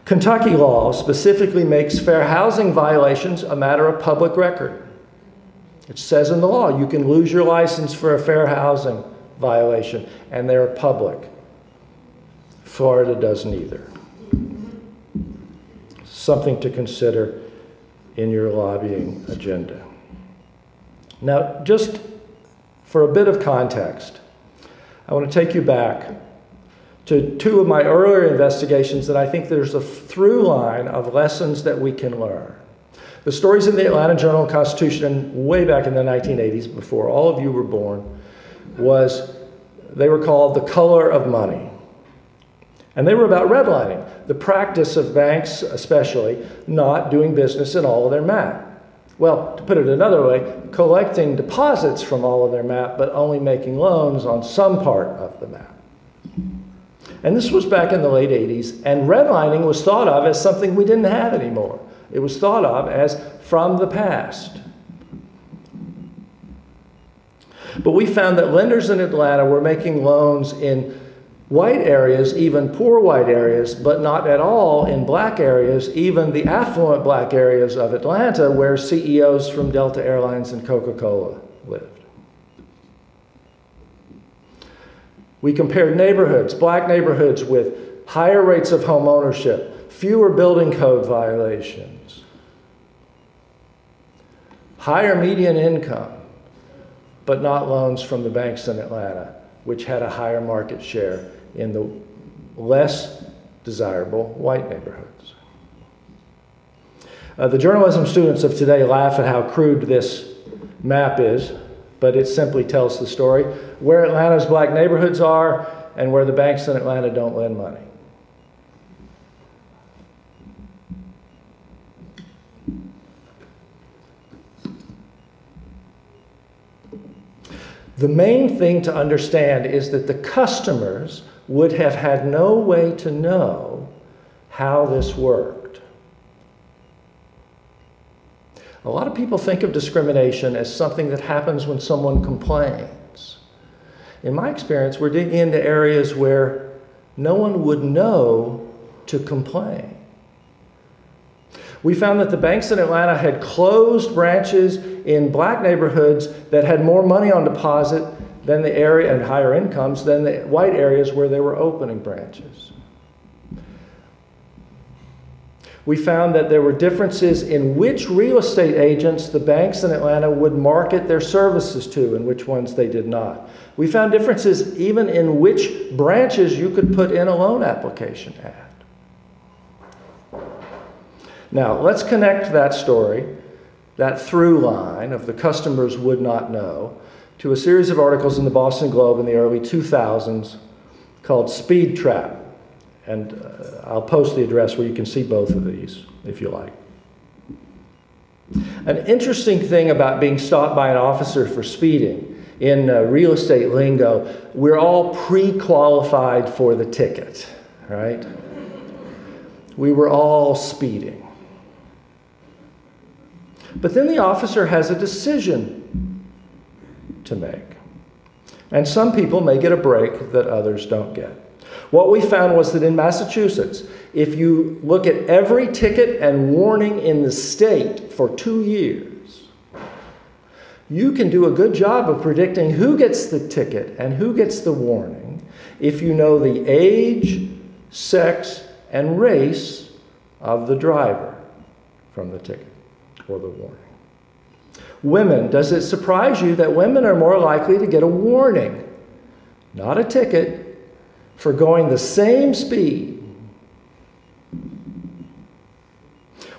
Kentucky law specifically makes fair housing violations a matter of public record. It says in the law you can lose your license for a fair housing violation, and they're public. Florida does neither. Something to consider in your lobbying agenda. Now, just for a bit of context, I want to take you back to two of my earlier investigations that I think there's a through line of lessons that we can learn. The stories in the Atlanta Journal-Constitution way back in the 1980s, before all of you were born, they were called The Color of Money. And they were about redlining, the practice of banks especially not doing business in all of their map. Well, to put it another way, collecting deposits from all of their map, but only making loans on some part of the map. And this was back in the late 80s, and redlining was thought of as something we didn't have anymore. It was thought of as from the past. But we found that lenders in Atlanta were making loans in white areas, even poor white areas, but not at all in black areas, even the affluent black areas of Atlanta where CEOs from Delta Airlines and Coca-Cola lived. We compared neighborhoods, black neighborhoods with higher rates of home ownership, fewer building code violations, higher median income, but not loans from the banks in Atlanta, which had a higher market share in the less desirable white neighborhoods. The journalism students of today laugh at how crude this map is, but it simply tells the story where Atlanta's black neighborhoods are and where the banks in Atlanta don't lend money. The main thing to understand is that the customers would have had no way to know how this worked. A lot of people think of discrimination as something that happens when someone complains. In my experience, we're digging into areas where no one would know to complain. We found that the banks in Atlanta had closed branches in black neighborhoods that had more money on deposit than the area and higher incomes than the white areas where they were opening branches. We found that there were differences in which real estate agents the banks in Atlanta would market their services to and which ones they did not. We found differences even in which branches you could put in a loan application at. Now, let's connect that story, that through line of the customers would not know, to a series of articles in the Boston Globe in the early 2000s called Speed Trap. And I'll post the address where you can see both of these, if you like. An interesting thing about being stopped by an officer for speeding, in real estate lingo, we're all pre-qualified for the ticket, right? We were all speeding. But then the officer has a decision to make. And some people may get a break that others don't get. What we found was that in Massachusetts, if you look at every ticket and warning in the state for 2 years, you can do a good job of predicting who gets the ticket and who gets the warning if you know the age, sex, and race of the driver from the ticket or the warning. Women, does it surprise you that women are more likely to get a warning, not a ticket, for going the same speed?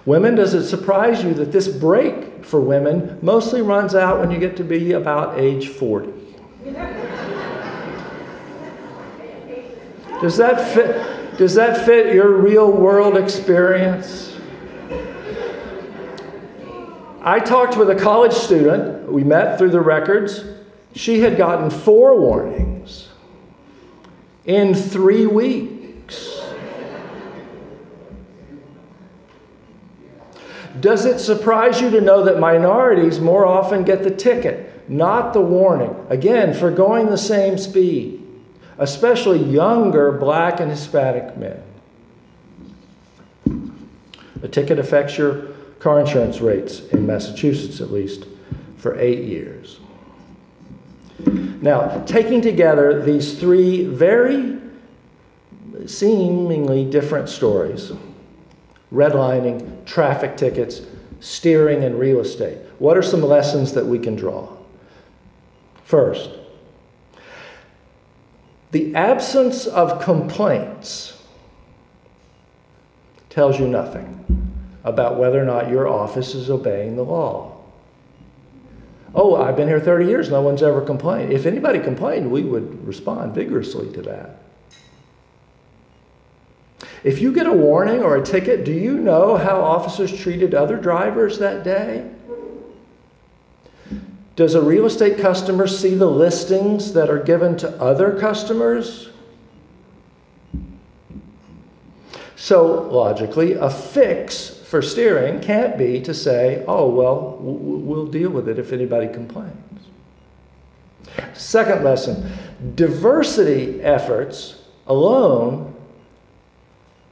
Women, does it surprise you that this break for women mostly runs out when you get to be about age 40? Does that fit your real world experience? I talked with a college student. We met through the records. She had gotten 4 warnings in 3 weeks. Does it surprise you to know that minorities more often get the ticket, not the warning? Again, for going the same speed, especially younger black and Hispanic men. A ticket affects your car insurance rates, in Massachusetts at least, for 8 years. Now, taking together these three very seemingly different stories, redlining, traffic tickets, steering, and real estate, what are some lessons that we can draw? First, the absence of complaints tells you nothing about whether or not your office is obeying the law. Oh, I've been here 30 years, no one's ever complained. If anybody complained, we would respond vigorously to that. If you get a warning or a ticket, do you know how officers treated other drivers that day? Does a real estate customer see the listings that are given to other customers? So, logically, a fix for steering can't be to say, oh, well, we'll deal with it if anybody complains. Second lesson, diversity efforts alone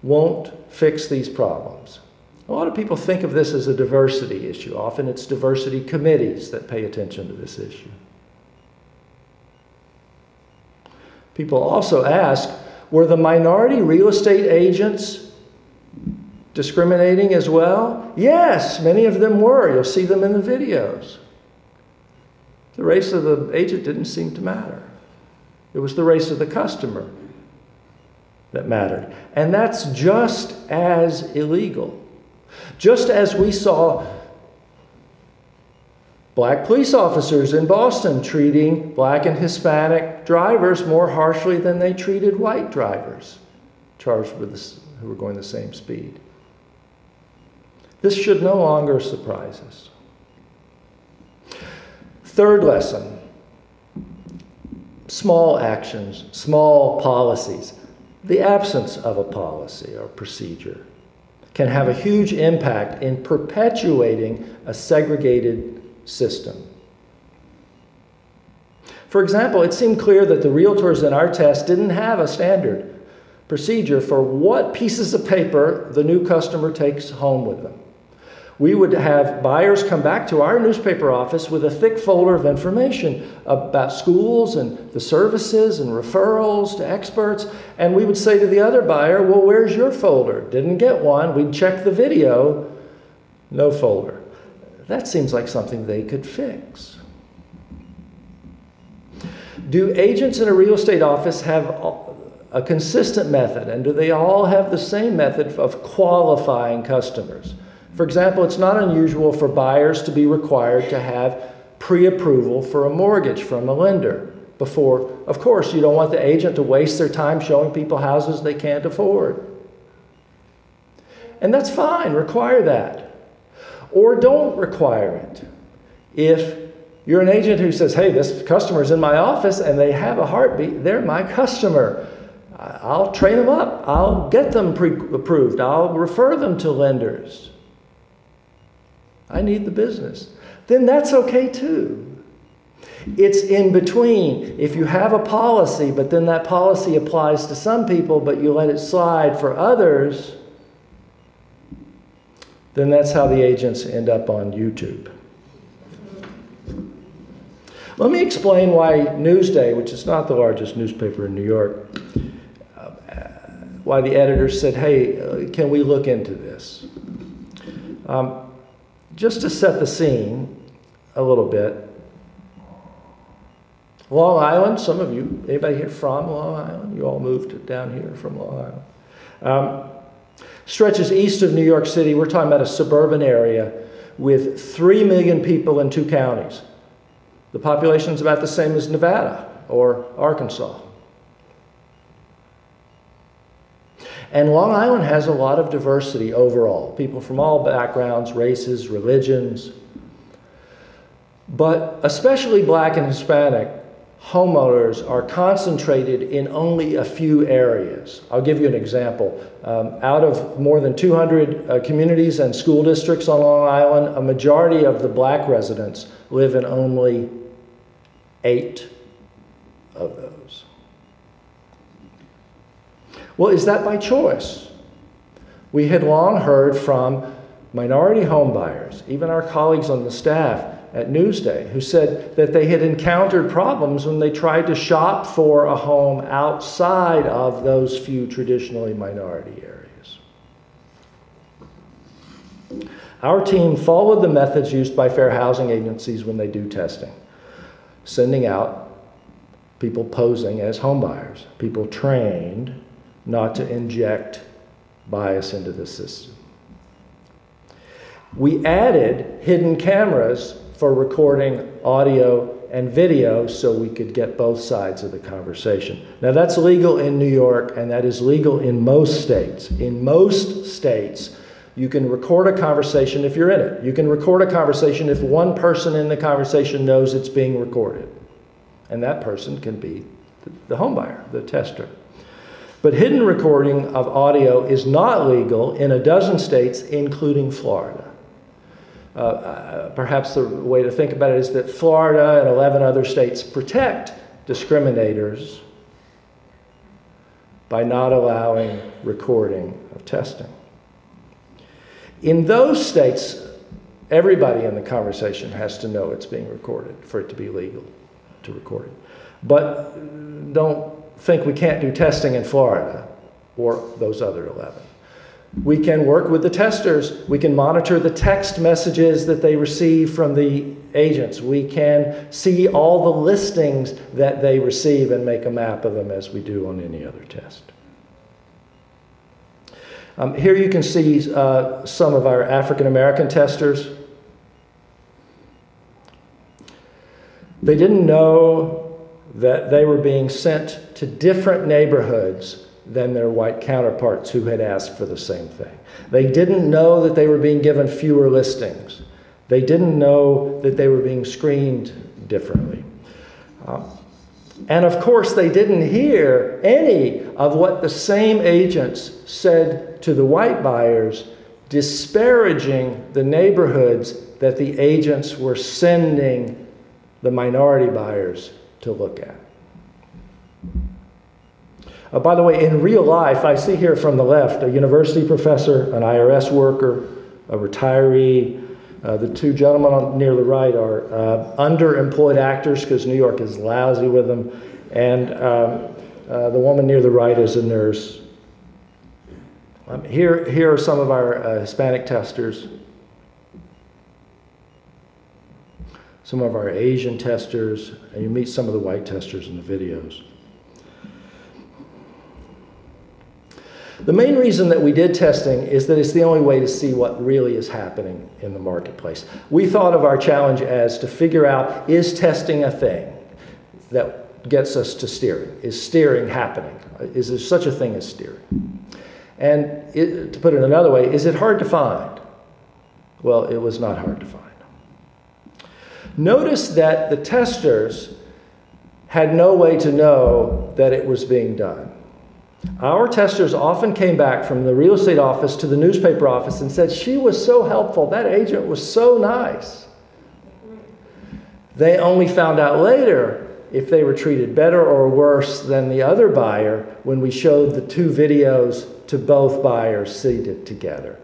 won't fix these problems. A lot of people think of this as a diversity issue. Often it's diversity committees that pay attention to this issue. People also ask, were the minority real estate agents discriminating as well? Yes, many of them were. You'll see them in the videos. The race of the agent didn't seem to matter. It was the race of the customer that mattered. And that's just as illegal. Just as we saw black police officers in Boston treating black and Hispanic drivers more harshly than they treated white drivers charged with this, who were going the same speed. This should no longer surprise us. Third lesson, small actions, small policies. The absence of a policy or procedure can have a huge impact in perpetuating a segregated system. For example, it seemed clear that the realtors in our test didn't have a standard procedure for what pieces of paper the new customer takes home with them. We would have buyers come back to our newspaper office with a thick folder of information about schools and the services and referrals to experts, and we would say to the other buyer, well, where's your folder? Didn't get one. We'd check the video, no folder. That seems like something they could fix. Do agents in a real estate office have a consistent method, and do they all have the same method of qualifying customers? For example, it's not unusual for buyers to be required to have pre-approval for a mortgage from a lender before. Of course, you don't want the agent to waste their time showing people houses they can't afford. And that's fine, require that. Or don't require it. If you're an agent who says, hey, this customer's in my office and they have a heartbeat, they're my customer. I'll train them up. I'll get them pre-approved. I'll refer them to lenders. I need the business. Then that's okay too. It's in between. If you have a policy, but then that policy applies to some people, but you let it slide for others, then that's how the agents end up on YouTube. Let me explain why Newsday, which is not the largest newspaper in New York, why the editors said, hey, can we look into this? Just to set the scene a little bit, Long Island, some of you, anybody here from Long Island? You all moved down here from Long Island. Stretches east of New York City. We're talking about a suburban area with 3 million people in 2 counties. The population is about the same as Nevada or Arkansas. And Long Island has a lot of diversity overall. People from all backgrounds, races, religions. But especially black and Hispanic homeowners are concentrated in only a few areas. I'll give you an example. Out of more than 200 communities and school districts on Long Island, a majority of the black residents live in only 8 of those. Well, is that by choice? We had long heard from minority home buyers, even our colleagues on the staff at Newsday, who said that they had encountered problems when they tried to shop for a home outside of those few traditionally minority areas. Our team followed the methods used by fair housing agencies when they do testing, sending out people posing as home buyers, people trained not to inject bias into the system. We added hidden cameras for recording audio and video so we could get both sides of the conversation. Now that's legal in New York, and that is legal in most states. In most states, you can record a conversation if you're in it. You can record a conversation if one person in the conversation knows it's being recorded. And that person can be the home buyer, the tester. But hidden recording of audio is not legal in a dozen states, including Florida. Perhaps the way to think about it is that Florida and 11 other states protect discriminators by not allowing recording of testing. In those states, everybody in the conversation has to know it's being recorded for it to be legal to record it. But don't think we can't do testing in Florida or those other 11. We can work with the testers. We can monitor the text messages that they receive from the agents. We can see all the listings that they receive and make a map of them as we do on any other test. Here you can see some of our African American testers. They didn't know that they were being sent to different neighborhoods than their white counterparts who had asked for the same thing. They didn't know that they were being given fewer listings. They didn't know that they were being screened differently. And of course, they didn't hear any of what the same agents said to the white buyers, disparaging the neighborhoods that the agents were sending the minority buyers to look at. By the way, in real life, I see here from the left a university professor, an IRS worker, a retiree. The two gentlemen near the right are underemployed actors because New York is lousy with them. And the woman near the right is a nurse. Here are some of our Hispanic testers. Some of our Asian testers, and you meet some of the white testers in the videos. The main reason that we did testing is that it's the only way to see what really is happening in the marketplace. We thought of our challenge as to figure out, is testing a thing that gets us to steering? Is steering happening? Is there such a thing as steering? And to put it another way, is it hard to find? Well, it was not hard to find. Notice that the testers had no way to know that it was being done. Our testers often came back from the real estate office to the newspaper office and said, she was so helpful, that agent was so nice. They only found out later if they were treated better or worse than the other buyer when we showed the two videos to both buyers seated together,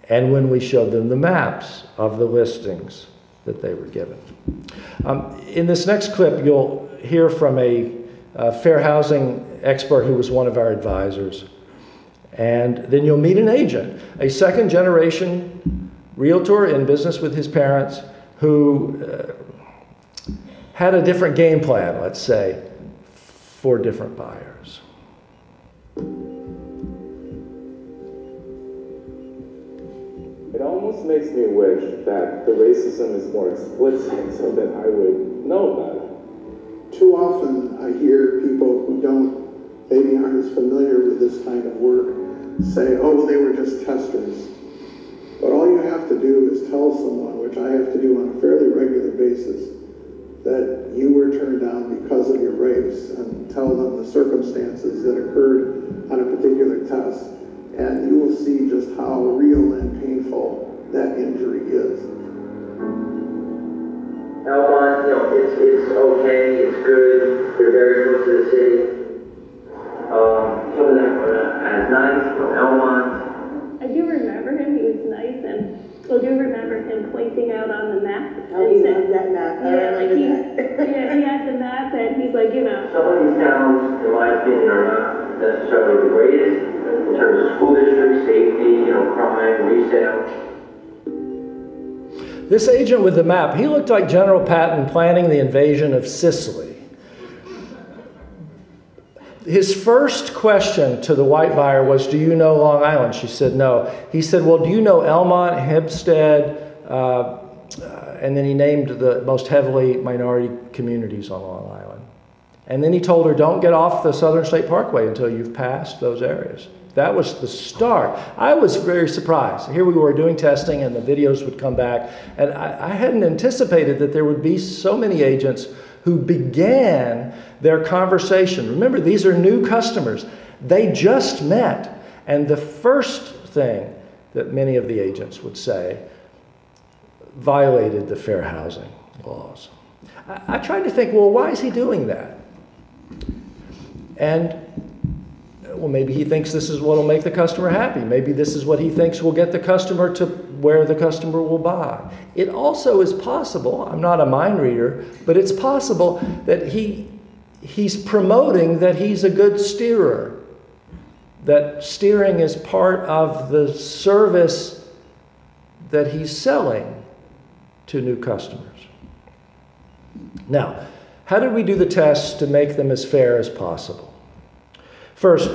and when we showed them the maps of the listings that they were given. In this next clip, you'll hear from a fair housing expert who was one of our advisors. And then you'll meet an agent, a second generation realtor in business with his parents who had a different game plan, let's say, for different buyers. It almost makes me wish that the racism is more explicit so that I would know about it. Too often I hear people who maybe aren't as familiar with this kind of work say, oh, well, they were just testers. But all you have to do is tell someone, which I have to do on a fairly regular basis, that you were turned down because of your race, and tell them the circumstances that occurred on a particular test, and you will see just how real and painful that injury is. Elmont, it's okay, it's good, they're very close to the city. Some of them are not as nice from Elmont. I This agent with the map, he looked like General Patton planning the invasion of Sicily. His first question to the white buyer was, do you know Long Island? She said, no. He said, well, do you know Elmont, Hempstead, and then he named the most heavily minority communities on Long Island. And then he told her, don't get off the Southern State Parkway until you've passed those areas. That was the start. I was very surprised. Here we were doing testing and the videos would come back. And I hadn't anticipated that there would be so many agents who began their conversation. Remember, these are new customers. They just met. And the first thing that many of the agents would say violated the fair housing laws. I tried to think, well, why is he doing that? And well, maybe he thinks this is what will make the customer happy. Maybe this is what he thinks will get the customer to where the customer will buy. It also is possible, I'm not a mind reader, but it's possible that he's promoting that he's a good steerer, that steering is part of the service that he's selling to new customers. Now, how did we do the tests to make them as fair as possible? First,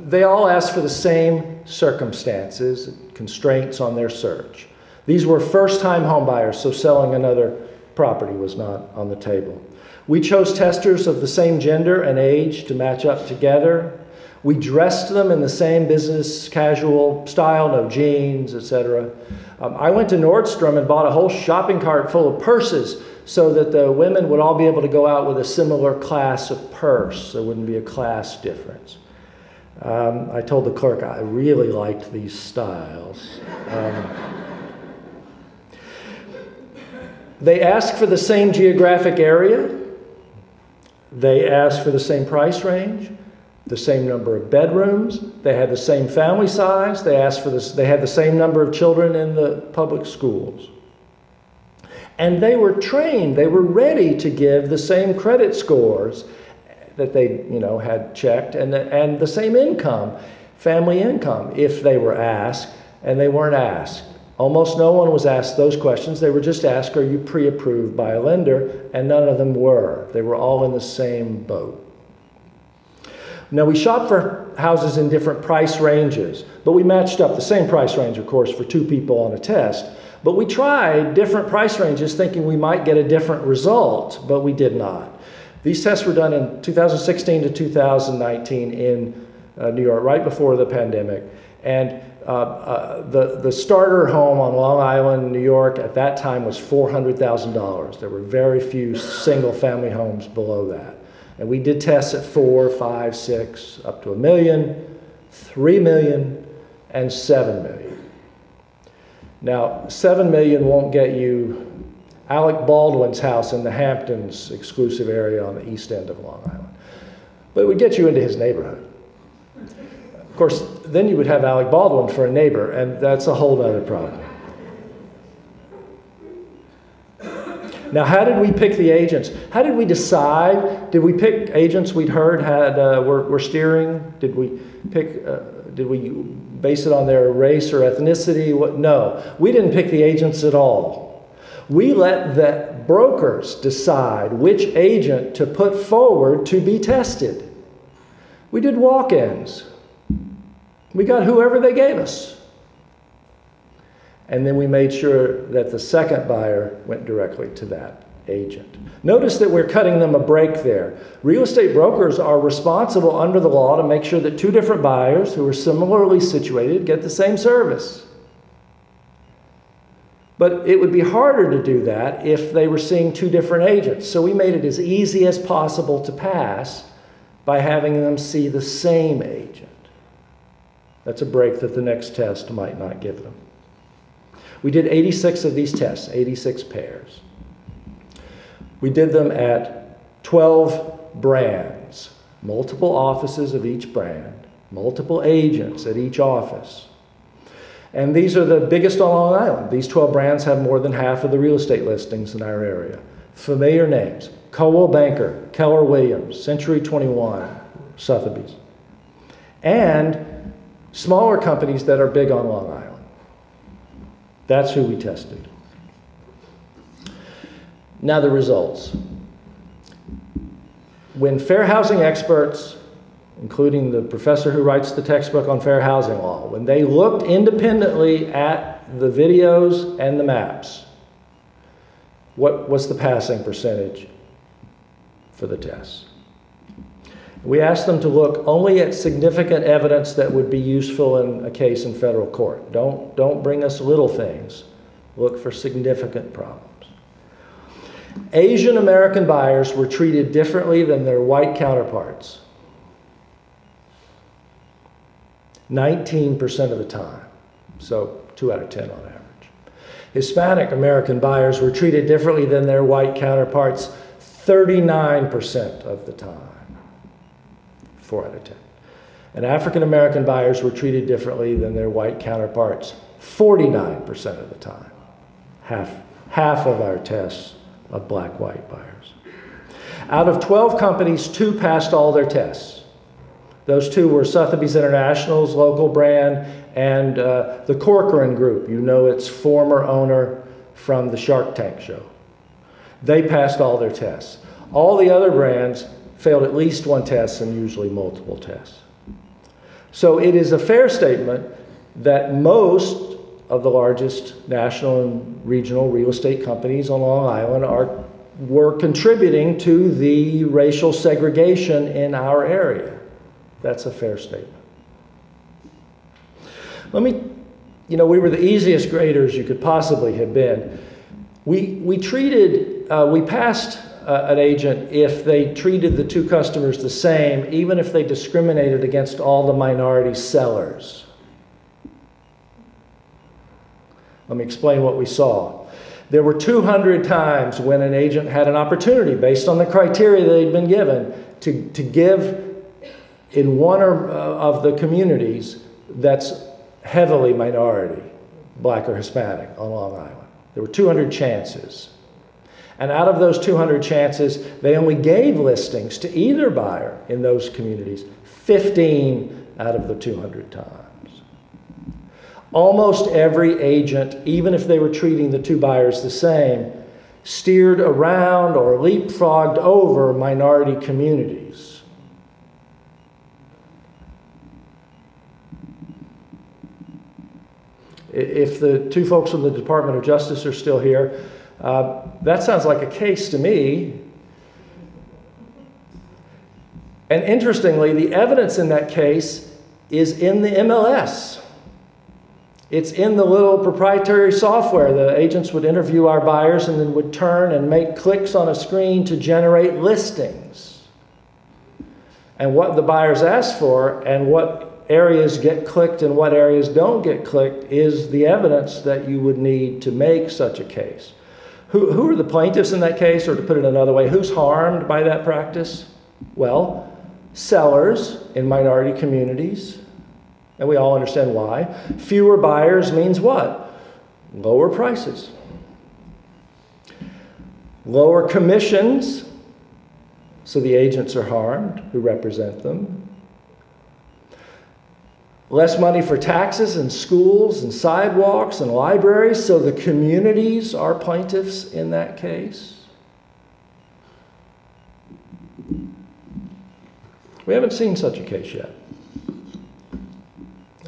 they all asked for the same circumstances, constraints on their search. These were first-time home buyers, so selling another property was not on the table. We chose testers of the same gender and age to match up together. We dressed them in the same business casual style, no jeans, etc. I went to Nordstrom and bought a whole shopping cart full of purses so that the women would all be able to go out with a similar class of purse. There wouldn't be a class difference. I told the clerk I really liked these styles. They asked for the same geographic area. They asked for the same price range, the same number of bedrooms. They had the same family size. They asked for this. They had the same number of children in the public schools. And they were trained, they were ready to give the same credit scores that they, had checked and the same income, family income, if they were asked, and they weren't asked. Almost no one was asked those questions. They were just asked, are you pre-approved by a lender? And none of them were. They were all in the same boat. Now, we shopped for houses in different price ranges, but we matched up the same price range, of course, for two people on a test. But we tried different price ranges thinking we might get a different result, but we did not. These tests were done in 2016 to 2019 in New York, right before the pandemic. And the starter home on Long Island, New York, at that time was $400,000. There were very few single-family homes below that. And we did tests at 4, 5, 6, up to $1 million, $3 million, and $7 million. Now, $7 million won't get you Alec Baldwin's house in the Hamptons exclusive area on the east end of Long Island, but it would get you into his neighborhood. Of course, then you would have Alec Baldwin for a neighbor, and that's a whole other problem. Now, how did we pick the agents? How did we decide? Did we pick agents we'd heard were steering? Did we pick? Did we base it on their race or ethnicity? No, we didn't pick the agents at all. We let the brokers decide which agent to put forward to be tested. We did walk-ins. We got whoever they gave us. And then we made sure that the second buyer went directly to that agent. Notice that we're cutting them a break there. Real estate brokers are responsible under the law to make sure that two different buyers who are similarly situated get the same service. But it would be harder to do that if they were seeing two different agents. So we made it as easy as possible to pass by having them see the same agent. That's a break that the next test might not give them. We did 86 of these tests, 86 pairs. We did them at 12 brands, multiple offices of each brand, multiple agents at each office. And these are the biggest on Long Island. These 12 brands have more than half of the real estate listings in our area. Familiar names: Coldwell Banker, Keller Williams, Century 21, Sotheby's. And smaller companies that are big on Long Island. That's who we tested. Now the results. When fair housing experts, including the professor who writes the textbook on fair housing law, when they looked independently at the videos and the maps, what was the passing percentage for the tests? We asked them to look only at significant evidence that would be useful in a case in federal court. Don't bring us little things. Look for significant problems. Asian American buyers were treated differently than their white counterparts. 19% of the time, so 2 out of 10 on average. Hispanic American buyers were treated differently than their white counterparts 39% of the time, 4 out of 10. And African American buyers were treated differently than their white counterparts 49% of the time. Half of our tests of black-white buyers. Out of 12 companies, 2 passed all their tests. Those 2 were Sotheby's International's local brand and the Corcoran Group. You know its former owner from the Shark Tank show. They passed all their tests. All the other brands failed at least 1 test and usually multiple tests. So it is a fair statement that most of the largest national and regional real estate companies on Long Island were contributing to the racial segregation in our area. That's a fair statement. We were the easiest graders you could possibly have been. We passed an agent if they treated the 2 customers the same, even if they discriminated against all the minority sellers. Let me explain what we saw. There were 200 times when an agent had an opportunity, based on the criteria they'd been given, to give in one of the communities that's heavily minority, black or Hispanic, on Long Island. There were 200 chances. And out of those 200 chances, they only gave listings to either buyer in those communities 15 out of the 200 times. Almost every agent, even if they were treating the 2 buyers the same, steered around or leapfrogged over minority communities. If the 2 folks from the Department of Justice are still here, that sounds like a case to me. And interestingly, the evidence in that case is in the MLS. It's in the little proprietary software. The agents would interview our buyers and then would turn and make clicks on a screen to generate listings. And what the buyers ask for and what areas get clicked and what areas don't get clicked is the evidence that you would need to make such a case. Who are the plaintiffs in that case? Or to put it another way, who's harmed by that practice? Well, sellers in minority communities. And we all understand why. Fewer buyers means what? Lower prices. Lower commissions, so the agents are harmed who represent them. Less money for taxes and schools and sidewalks and libraries, so the communities are plaintiffs in that case. We haven't seen such a case yet.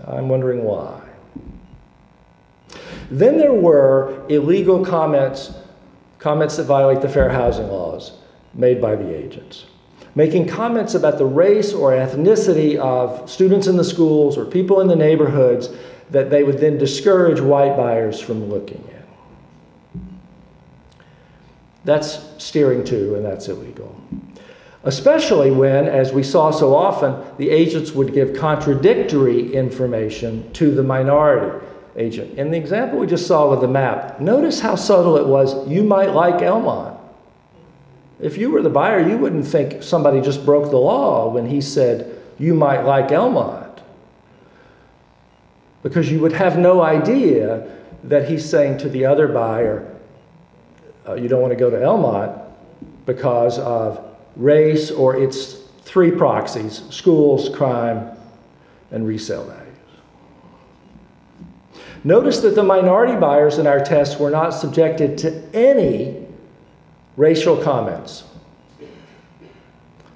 I'm wondering why. Then there were illegal comments that violate the fair housing laws made by the agents. Making comments about the race or ethnicity of students in the schools or people in the neighborhoods that they would then discourage white buyers from looking in. That's steering to, and that's illegal. Especially when, as we saw so often, the agents would give contradictory information to the minority agent. In the example we just saw with the map, notice how subtle it was. You might like Elmont. If you were the buyer, you wouldn't think somebody just broke the law when he said, you might like Elmont. Because you would have no idea that he's saying to the other buyer, you don't want to go to Elmont because of race or its 3 proxies: schools, crime, and resale values. Notice that the minority buyers in our test were not subjected to any Racial comments.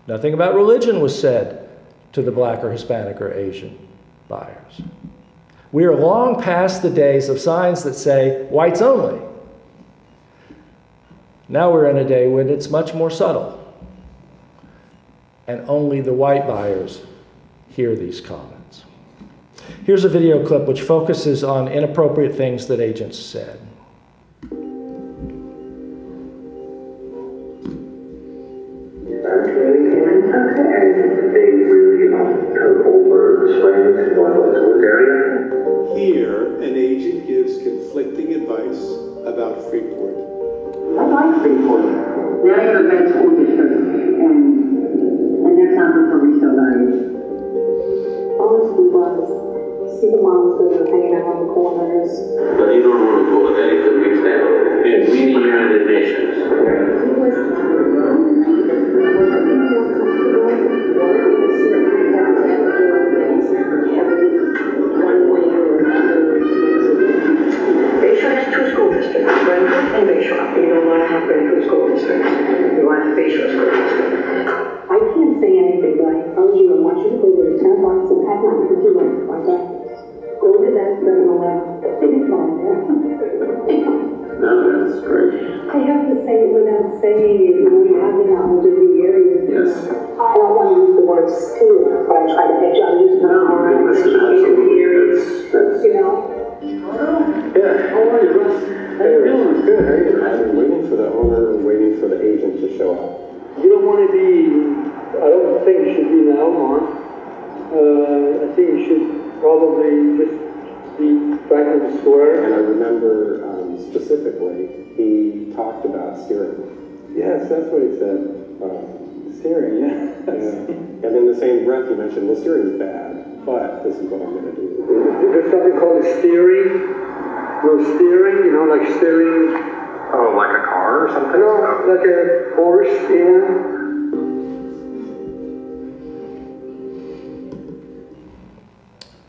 Nothing about religion was said to the black or Hispanic or Asian buyers. We are long past the days of signs that say whites only. Now we're in a day when it's much more subtle. And only the white buyers hear these comments. Here's a video clip which focuses on inappropriate things that agents said. They really, took over the Springs, Northwest Woods area. Here, an agent gives conflicting advice about Freeport. I like Freeport. Now you have a bad school district, and that's not good for resale value. Honestly, was see the moms that are hanging out on the corners. But you don't want to go there to the extent of it. We need your admissions. Bayshore has two school districts, Brentwood and Bayshore. You don't want to have Brentwood school district. You want Bayshore school district. I can't say anything, but I tell you, I want you to go to the 10 bucks and have my computer like that. Go to that 7-Eleven. It's not there. No, that's great. I have to say it without saying it. You know, you have it out in different areas. Yes. I don't want to use the word school, but I try to make sure I'm using it all right. Listen, absolutely. That's, You know? Yeah. How are you, Russ? How you doing? Good. How are you? I've been waiting for the owner, waiting for the agent to show up. You don't want to be, I don't think it should be now, Mark. I think you should probably just be back in the store. And I remember specifically, he talked about steering. Yes, that's what he said. Steering, yeah. And in the same breath, he mentioned, well, steering is bad, but this is what I'm going to do. There's something called steering. No steering, you know, like steering. Oh, like a car or something? No, like a horse, yeah.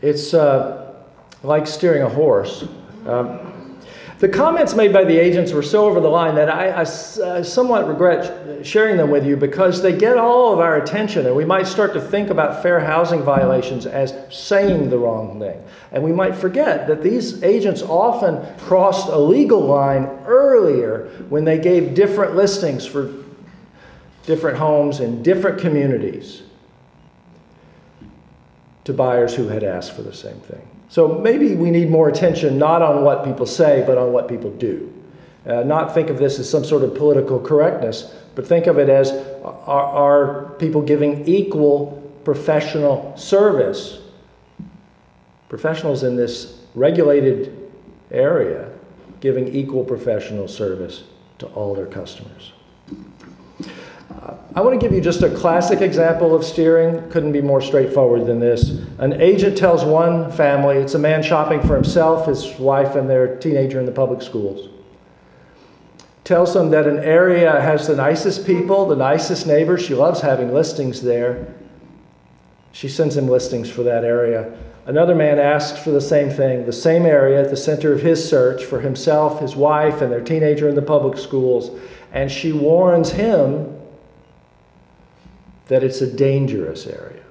It's like steering a horse. The comments made by the agents were so over the line that I somewhat regret sharing them with you because they get all of our attention, and we might start to think about fair housing violations as saying the wrong thing. And we might forget that these agents often crossed a legal line earlier when they gave different listings for different homes in different communities to buyers who had asked for the same thing. So maybe we need more attention not on what people say, but on what people do. Not think of this as some sort of political correctness, but think of it as are people giving equal professional service? Professionals in this regulated area giving equal professional service to all their customers. I want to give you just a classic example of steering. Couldn't be more straightforward than this. An agent tells one family, it's a man shopping for himself, his wife, and their teenager in the public schools. Tells them that an area has the nicest people, the nicest neighbors. She loves having listings there. She sends him listings for that area. Another man asks for the same thing, the same area at the center of his search for himself, his wife, and their teenager in the public schools. And she warns him that it's a dangerous area.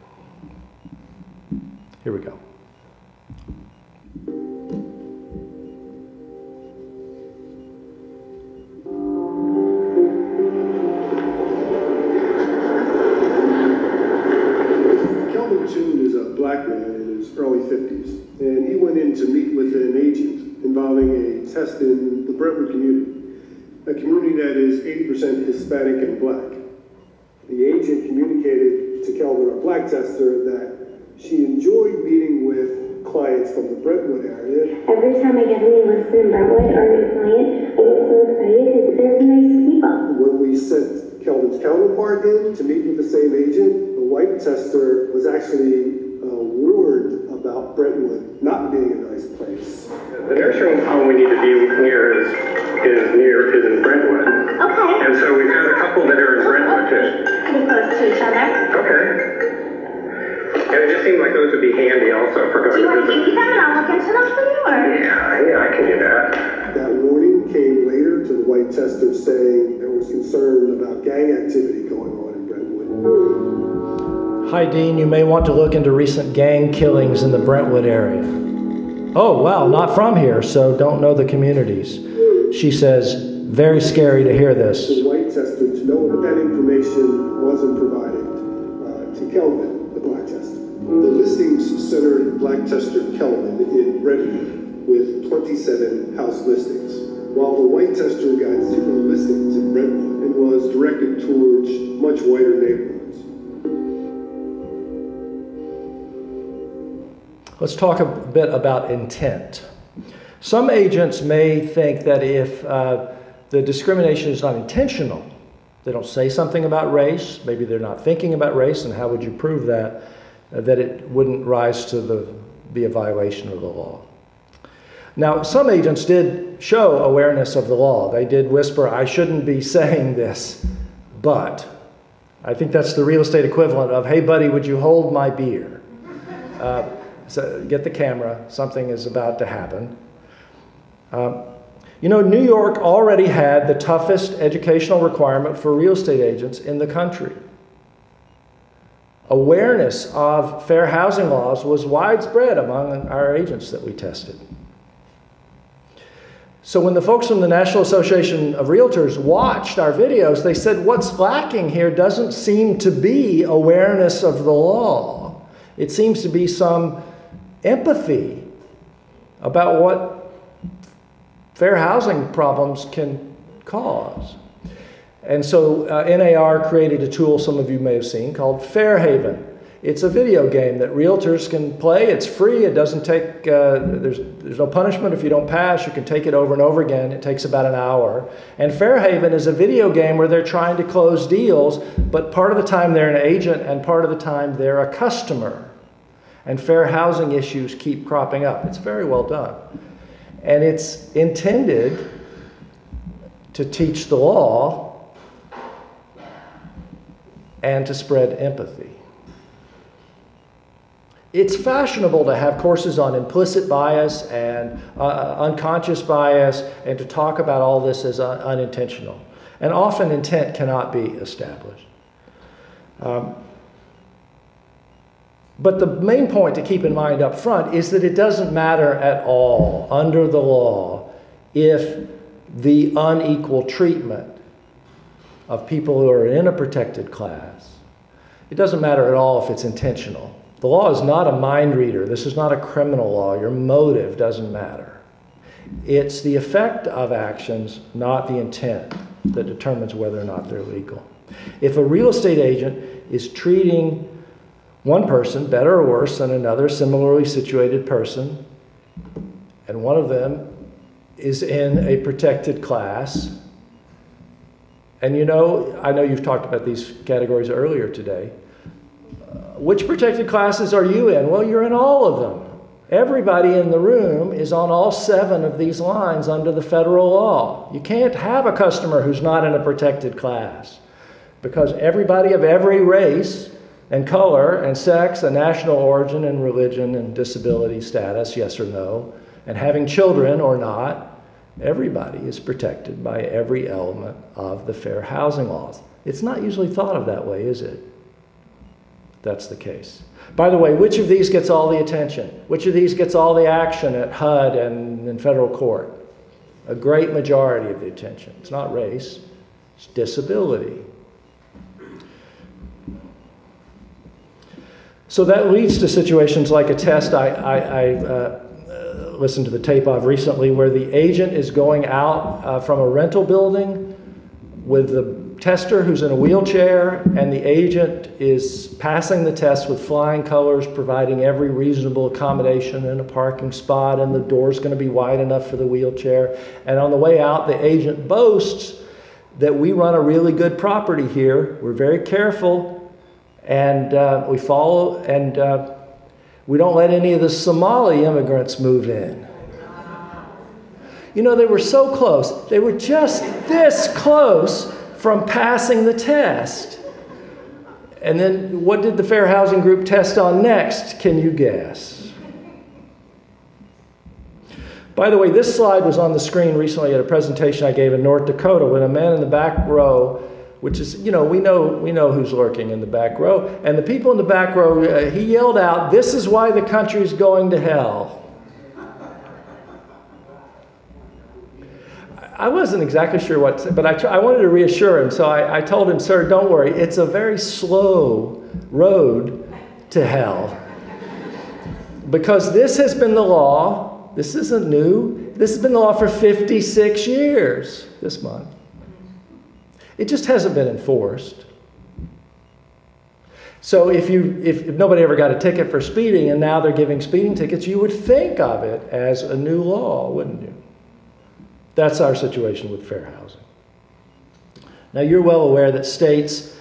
Here we go. Kelvin Toon is a black man in his early 50s, and he went in to meet with an agent involving a test in the Brentwood community, a community that is 80% Hispanic and black. The agent communicated to Kelvin, our black tester, that she enjoyed meeting with clients from the Brentwood area. Every time I get a new listed in Brentwood or a new client, I get so excited because there's nice people. When we sent Kelvin's counterpart in to meet with the same agent, the white tester was actually warned about Brentwood not being a nice place. The nursing home we need to be near is in Brentwood. Okay. And so we've got a couple that are in Brentwood too. Pretty close to each other. Okay. And it just seemed like those would be handy also for going Do you to want to visit. give them and I'll look into them for you, or? Yeah, I can do that. That warning came later to the white tester saying there was concerned about gang activity going on in Brentwood. Hi, Dean. You may want to look into recent gang killings in the Brentwood area. Oh, wow, not from here, so don't know the communities. She says, very scary to hear this. The white tester to know that that information wasn't provided to Kelvin, the black tester. The listings centered black tester Kelvin in Brentwood with 27 house listings, while the white tester got 0 listings in Brentwood and was directed towards much whiter neighborhoods. Let's talk a bit about intent. Some agents may think that if the discrimination is not intentional, they don't say something about race, maybe they're not thinking about race, and how would you prove that, that it wouldn't rise to be a violation of the law. Now, some agents did show awareness of the law. They did whisper, I shouldn't be saying this, but I think that's the real estate equivalent of, hey buddy, would you hold my beer? So get the camera, something is about to happen. You know, New York already had the toughest educational requirement for real estate agents in the country. Awareness of fair housing laws was widespread among our agents that we tested. So when the folks from the National Association of Realtors watched our videos, they said, what's lacking here doesn't seem to be awareness of the law. It seems to be some empathy about what fair housing problems can cause. And so NAR created a tool some of you may have seen called Fairhaven. It's a video game that realtors can play. It's free. It doesn't take, there's no punishment if you don't pass. You can take it over and over again. It takes about an hour. And Fairhaven is a video game where they're trying to close deals, but part of the time they're an agent and part of the time they're a customer. And fair housing issues keep cropping up. It's very well done. And it's intended to teach the law and to spread empathy. It's fashionable to have courses on implicit bias and unconscious bias and to talk about all this as unintentional. And often intent cannot be established. But the main point to keep in mind up front is that it doesn't matter at all under the law if the unequal treatment of people who are in a protected class, it doesn't matter at all if it's intentional. The law is not a mind reader. This is not a criminal law. Your motive doesn't matter. It's the effect of actions, not the intent, that determines whether or not they're legal. If a real estate agent is treating one person better or worse than another similarly situated person, and one of them is in a protected class, and you know, I know you've talked about these categories earlier today. Which protected classes are you in? Well, you're in all of them. Everybody in the room is on all 7 of these lines under the federal law. You can't have a customer who's not in a protected class because everybody of every race and color and sex and national origin and religion and disability status, yes or no, and having children or not, everybody is protected by every element of the fair housing laws. It's not usually thought of that way, is it? That's the case. By the way, which of these gets all the attention? Which of these gets all the action at HUD and in federal court? A great majority of the attention. It's not race, it's disability. So that leads to situations like a test I listened to the tape of recently where the agent is going out from a rental building with the tester who's in a wheelchair, and the agent is passing the test with flying colors, providing every reasonable accommodation in a parking spot, and the door's going to be wide enough for the wheelchair. And on the way out, the agent boasts that we run a really good property here. We're very careful, and we follow, and we don't let any of the Somali immigrants move in. You know, they were so close. They were just this close from passing the test. And then what did the Fair Housing Group test on next? Can you guess? By the way, this slide was on the screen recently at a presentation I gave in North Dakota when a man in the back row, which is, we know who's lurking in the back row, and the people in the back row, he yelled out, "This is why the country's going to hell." I wasn't exactly sure what to say, but I wanted to reassure him, so I told him, "Sir, don't worry, it's a very slow road to hell. Because this has been the law, this isn't new, this has been the law for 56 years this month. It just hasn't been enforced. So if nobody ever got a ticket for speeding and now they're giving speeding tickets, you would think of it as a new law, wouldn't you? That's our situation with fair housing. Now you're well aware that states,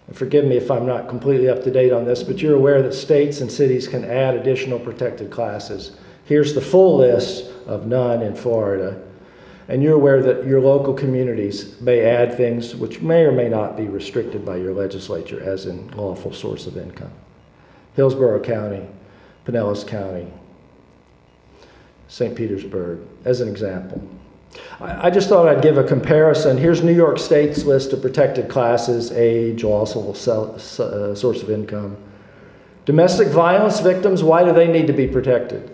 and forgive me if I'm not completely up to date on this, but you're aware that states and cities can add additional protected classes. Here's the full list of none in Florida. And you're aware that your local communities may add things which may or may not be restricted by your legislature as in lawful source of income. Hillsborough County, Pinellas County, St. Petersburg, as an example. I just thought I'd give a comparison. Here's New York State's list of protected classes: age, lawful source of income. Domestic violence victims, why do they need to be protected?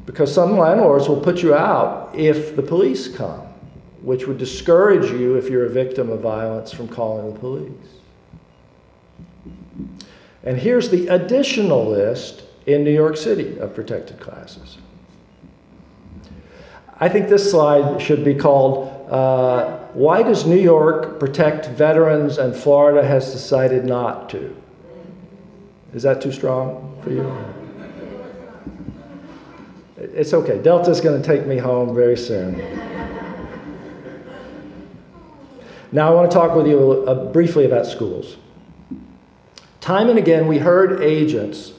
Because some landlords will put you out if the police come, which would discourage you, if you're a victim of violence, from calling the police. And here's the additional list in New York City of protected classes. I think this slide should be called, "Why does New York protect veterans and Florida has decided not to?" Is that too strong for you? It's okay. Delta's going to take me home very soon. Now I want to talk with you briefly about schools. Time and again, we heard agents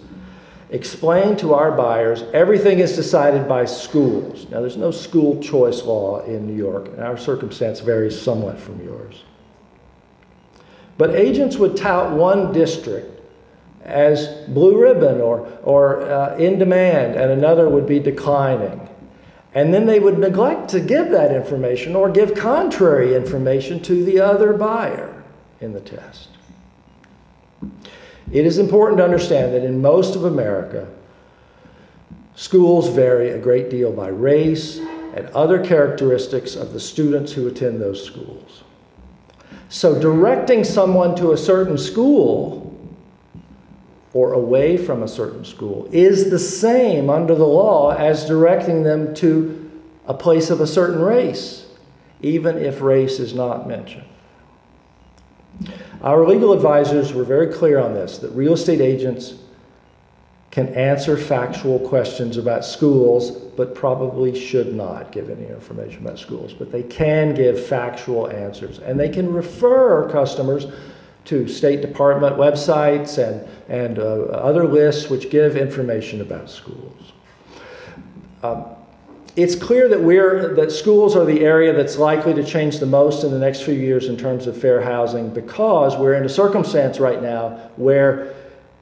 explain to our buyers everything is decided by schools. Now, there's no school choice law in New York, and our circumstance varies somewhat from yours. But agents would tout one district as blue ribbon or in demand, and another would be declining. And then they would neglect to give that information or give contrary information to the other buyer in the test. It is important to understand that in most of America, schools vary a great deal by race and other characteristics of the students who attend those schools. So directing someone to a certain school or away from a certain school is the same under the law as directing them to a place of a certain race, even if race is not mentioned. Our legal advisors were very clear on this, that real estate agents can answer factual questions about schools, but probably should not give any information about schools. But they can give factual answers, and they can refer customers to State Department websites and other lists which give information about schools. It's clear that schools are the area that's likely to change the most in the next few years in terms of fair housing, because we're in a circumstance right now where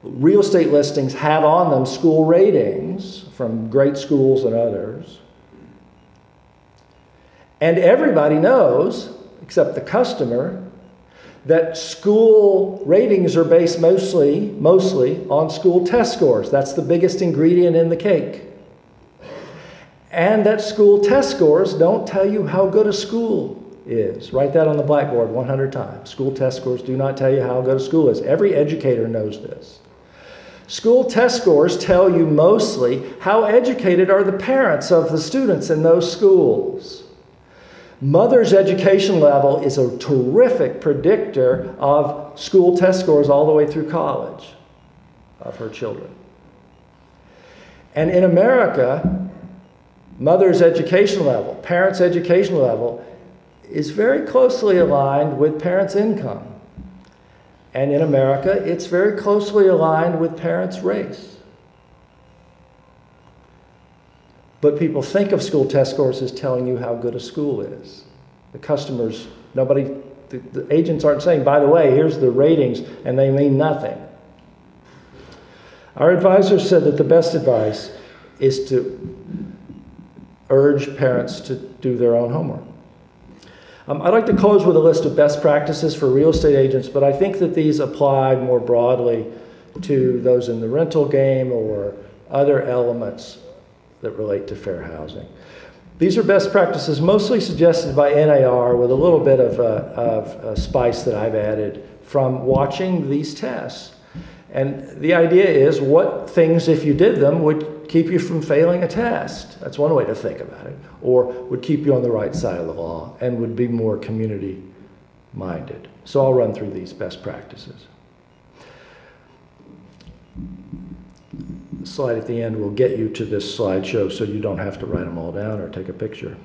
real estate listings have on them school ratings from great schools and others. And everybody knows, except the customer, that school ratings are based mostly on school test scores. That's the biggest ingredient in the cake. And that school test scores don't tell you how good a school is. Write that on the blackboard 100 times. School test scores do not tell you how good a school is. Every educator knows this. School test scores tell you mostly how educated are the parents of the students in those schools. Mother's education level is a terrific predictor of school test scores all the way through college of her children. And in America, mother's education level, parents' education level, is very closely aligned with parents' income. And in America, it's very closely aligned with parents' race. But people think of school test scores as telling you how good a school is. The customers, the agents aren't saying, by the way, here's the ratings, and they mean nothing. Our advisors said that the best advice is to urge parents to do their own homework. I'd like to close with a list of best practices for real estate agents, but I think that these apply more broadly to those in the rental game or other elements that relate to fair housing. These are best practices mostly suggested by NAR with a little bit of spice that I've added from watching these tests. And the idea is what things, if you did them, would keep you from failing a test. That's one way to think about it. Or would keep you on the right side of the law and would be more community-minded. So I'll run through these best practices. The slide at the end will get you to this slideshow so you don't have to write them all down or take a picture.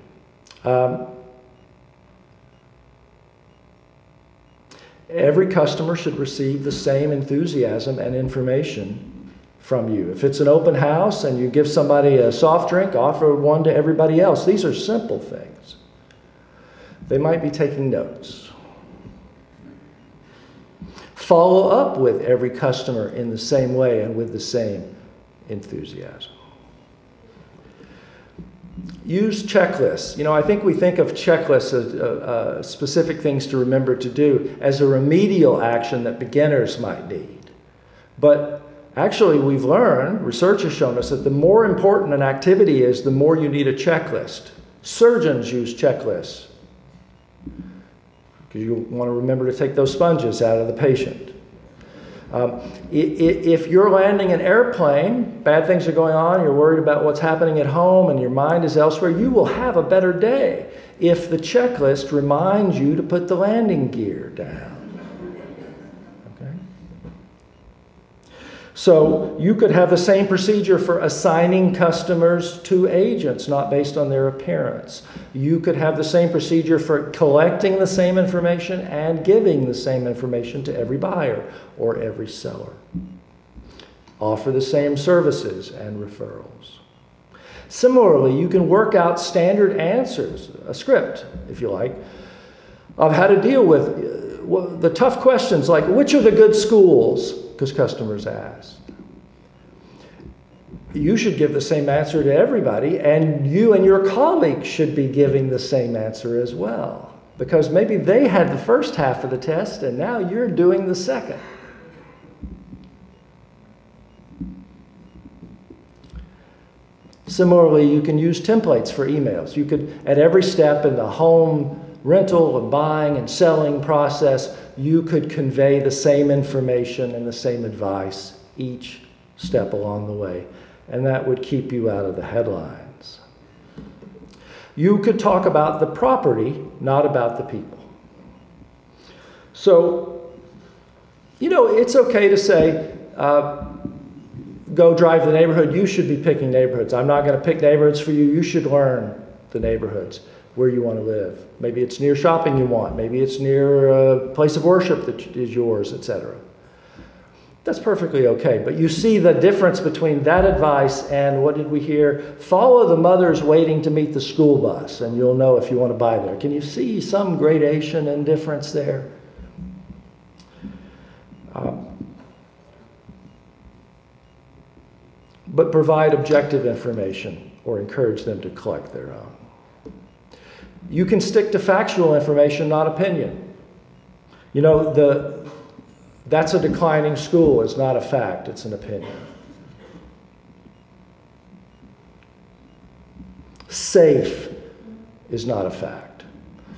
Every customer should receive the same enthusiasm and information from you. If it's an open house and you give somebody a soft drink, offer one to everybody else. These are simple things. They might be taking notes. Follow up with every customer in the same way and with the same enthusiasm. Use checklists. You know, I think we think of checklists as specific things to remember to do as a remedial action that beginners might need. But actually, we've learned, research has shown us, that the more important an activity is, the more you need a checklist. Surgeons use checklists because you want to remember to take those sponges out of the patient. If you're landing an airplane, bad things are going on, you're worried about what's happening at home and your mind is elsewhere, you will have a better day if the checklist reminds you to put the landing gear down. Okay? So you could have the same procedure for assigning customers to agents, not based on their appearance. You could have the same procedure for collecting the same information and giving the same information to every buyer or every seller. Offer the same services and referrals. Similarly, you can work out standard answers, a script, if you like, of how to deal with the tough questions like, which are the good schools? Because customers ask. You should give the same answer to everybody, and you and your colleagues should be giving the same answer as well. Because maybe they had the first half of the test, and now you're doing the second. Similarly, you can use templates for emails. You could, at every step in the home rental and buying and selling process, you could convey the same information and the same advice each step along the way. And that would keep you out of the headlines. You could talk about the property, not about the people. So, you know, it's okay to say, go drive the neighborhood. You should be picking neighborhoods. I'm not going to pick neighborhoods for you. You should learn the neighborhoods where you want to live. Maybe it's near shopping you want. Maybe it's near a place of worship that is yours, etc. That's perfectly okay. But you see the difference between that advice and what did we hear? Follow the mothers waiting to meet the school bus, and you'll know if you want to buy there. Can you see some gradation and difference there? But provide objective information or encourage them to collect their own. You can stick to factual information, not opinion. You know, that's a declining school is not a fact, it's an opinion. Safe is not a fact.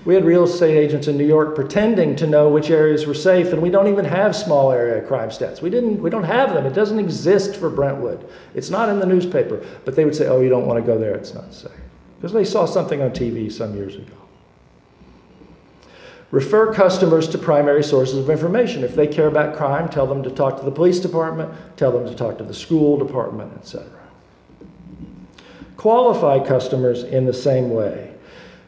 We had real estate agents in New York pretending to know which areas were safe, and we don't even have small area crime stats. We don't have them. It doesn't exist for Brentwood. It's not in the newspaper. But they would say, oh, you don't want to go there, it's not safe. Because they saw something on TV some years ago. Refer customers to primary sources of information. If they care about crime, tell them to talk to the police department, tell them to talk to the school department, etc. Qualify customers in the same way.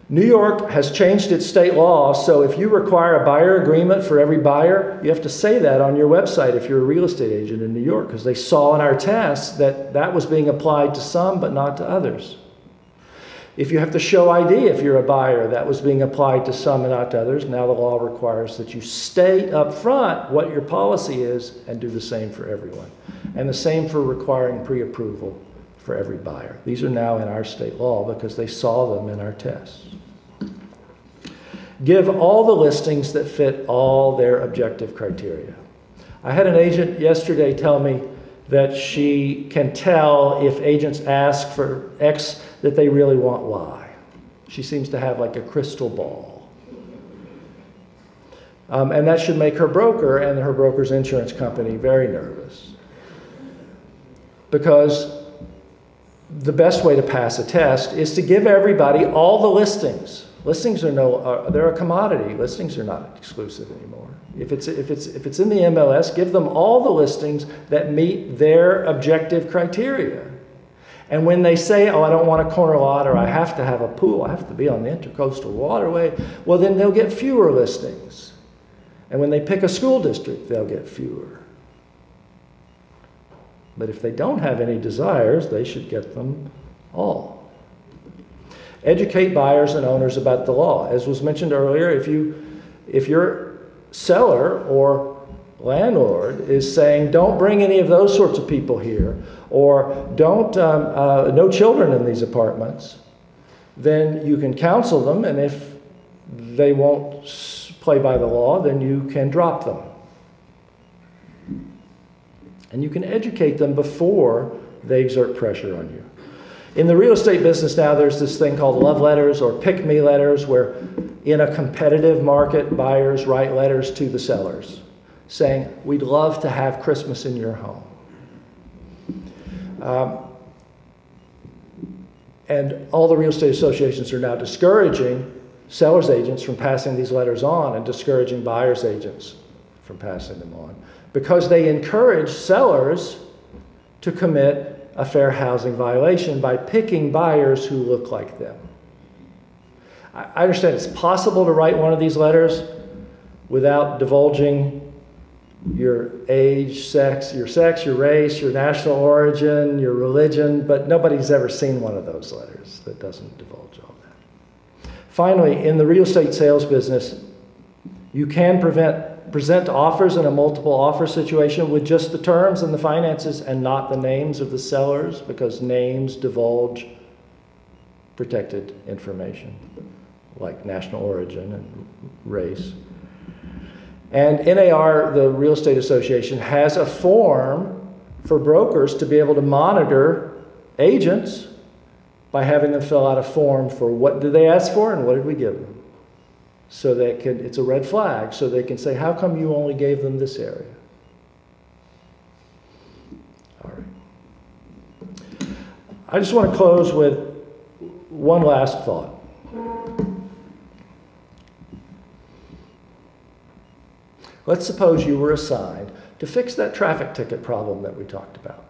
New York has changed its state law, so if you require a buyer agreement for every buyer, you have to say that on your website if you're a real estate agent in New York, because they saw in our tests that that was being applied to some but not to others. If you have to show ID if you're a buyer, that was being applied to some and not to others. Now the law requires that you state up front what your policy is and do the same for everyone. And the same for requiring pre-approval for every buyer. These are now in our state law because they saw them in our tests. Give all the listings that fit all their objective criteria. I had an agent yesterday tell me that she can tell if agents ask for X that they really want Y. She seems to have like a crystal ball. And that should make her broker and her broker's insurance company very nervous. Because the best way to pass a test is to give everybody all the listings. Listings are they're a commodity. Listings are not exclusive anymore. If it's in the MLS, give them all the listings that meet their objective criteria. And when they say, oh, I don't want a corner lot, or I have to have a pool, I have to be on the intercoastal waterway, well, then they'll get fewer listings. And when they pick a school district, they'll get fewer. But if they don't have any desires, they should get them all. Educate buyers and owners about the law. As was mentioned earlier, if your seller or landlord is saying, don't bring any of those sorts of people here, or don't, no children in these apartments, then you can counsel them, and if they won't play by the law, then you can drop them. And you can educate them before they exert pressure on you. In the real estate business now, there's this thing called love letters or pick-me letters, where in a competitive market, buyers write letters to the sellers saying, we'd love to have Christmas in your home. And all the real estate associations are now discouraging sellers' agents from passing these letters on and discouraging buyers' agents from passing them on, because they encourage sellers to commit a fair housing violation by picking buyers who look like them. I understand it's possible to write one of these letters without divulging your age, your race, your national origin, your religion, but nobody's ever seen one of those letters that doesn't divulge all that. Finally, in the real estate sales business, you can present offers in a multiple offer situation with just the terms and the finances and not the names of the sellers, because names divulge protected information like national origin and race. And NAR, the Real Estate Association, has a form for brokers to be able to monitor agents by having them fill out a form for what did they ask for and what did we give them. So they can, it's a red flag, so they can say, how come you only gave them this area? All right. I just want to close with one last thought. Let's suppose you were assigned to fix that traffic ticket problem that we talked about.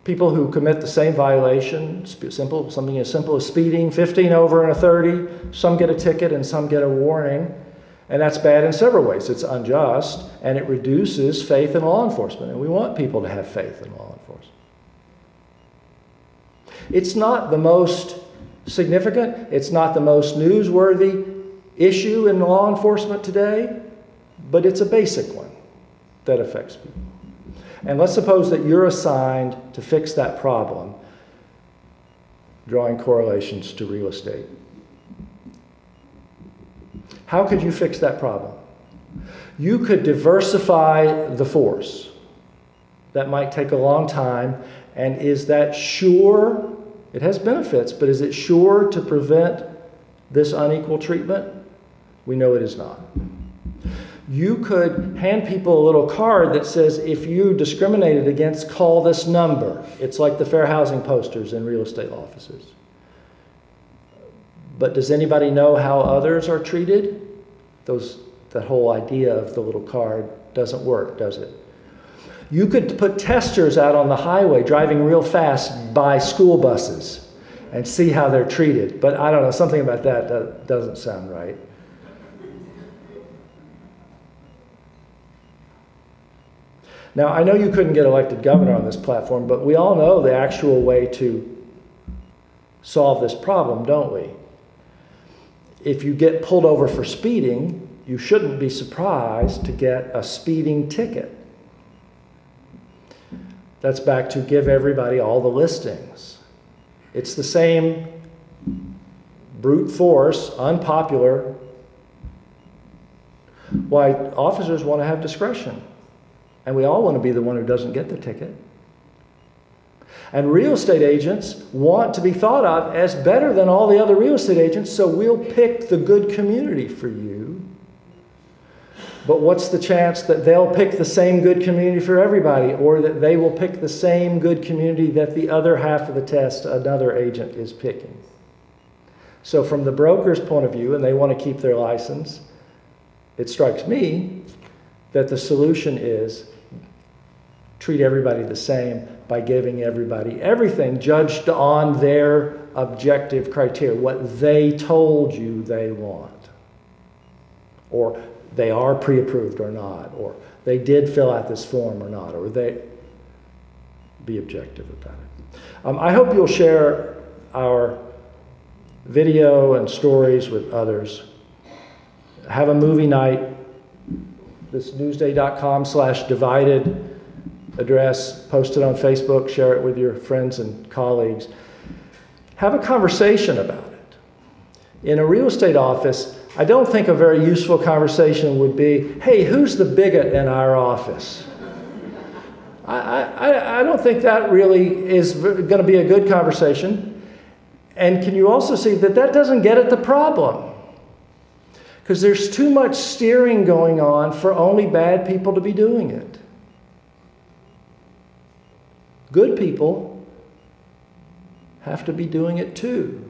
People who commit the same violation, something as simple as speeding, 15 over and a 30, some get a ticket and some get a warning. And that's bad in several ways. It's unjust, and it reduces faith in law enforcement. And we want people to have faith in law enforcement. It's not the most significant, it's not the most newsworthy issue in law enforcement today, but it's a basic one that affects people. And let's suppose that you're assigned to fix that problem, drawing correlations to real estate. How could you fix that problem? You could diversify the force. That might take a long time. And is that sure? It has benefits, but is it sure to prevent this unequal treatment? We know it is not. You could hand people a little card that says, if you discriminated against, call this number. It's like the fair housing posters in real estate offices. But does anybody know how others are treated? That whole idea of the little card doesn't work, does it? You could put testers out on the highway driving real fast by school buses and see how they're treated. But I don't know, something about that doesn't sound right. Now, I know you couldn't get elected governor on this platform, but we all know the actual way to solve this problem, don't we? If you get pulled over for speeding, you shouldn't be surprised to get a speeding ticket. That's back to give everybody all the listings. It's the same brute force, unpopular, why officers want to have discretion. And we all want to be the one who doesn't get the ticket. And real estate agents want to be thought of as better than all the other real estate agents, so we'll pick the good community for you. But what's the chance that they'll pick the same good community for everybody, or that they will pick the same good community that the other half of the test another agent is picking? So from the broker's point of view, and they want to keep their license, it strikes me that the solution is treat everybody the same by giving everybody everything judged on their objective criteria, what they told you they want. Or they are pre-approved or not, or they did fill out this form or not, or they be objective about it. I hope you'll share our video and stories with others. Have a movie night. This newsday.com/divided address, post it on Facebook, share it with your friends and colleagues. Have a conversation about it. In a real estate office, I don't think a very useful conversation would be, hey, who's the bigot in our office? I don't think that really is going to be a good conversation. And can you also see that that doesn't get at the problem? Because there's too much steering going on for only bad people to be doing it. Good people have to be doing it too.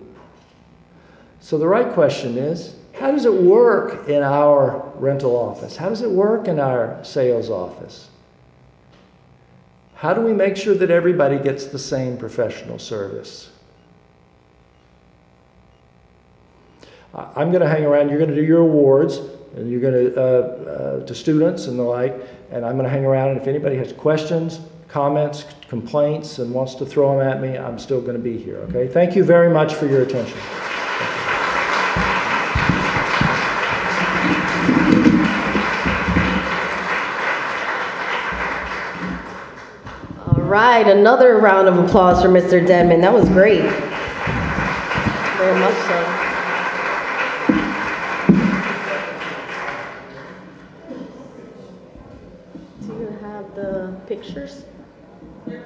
So the right question is, how does it work in our rental office? How does it work in our sales office? How do we make sure that everybody gets the same professional service? I'm going to hang around. You're going to do your awards, and you're going to students and the like, and I'm going to hang around. And if anybody has questions, comments, complaints, and wants to throw them at me, I'm still going to be here. Okay? Thank you very much for your attention. All right, another round of applause for Mr. Denman. That was great. Very much so. Do you have the pictures? Okay.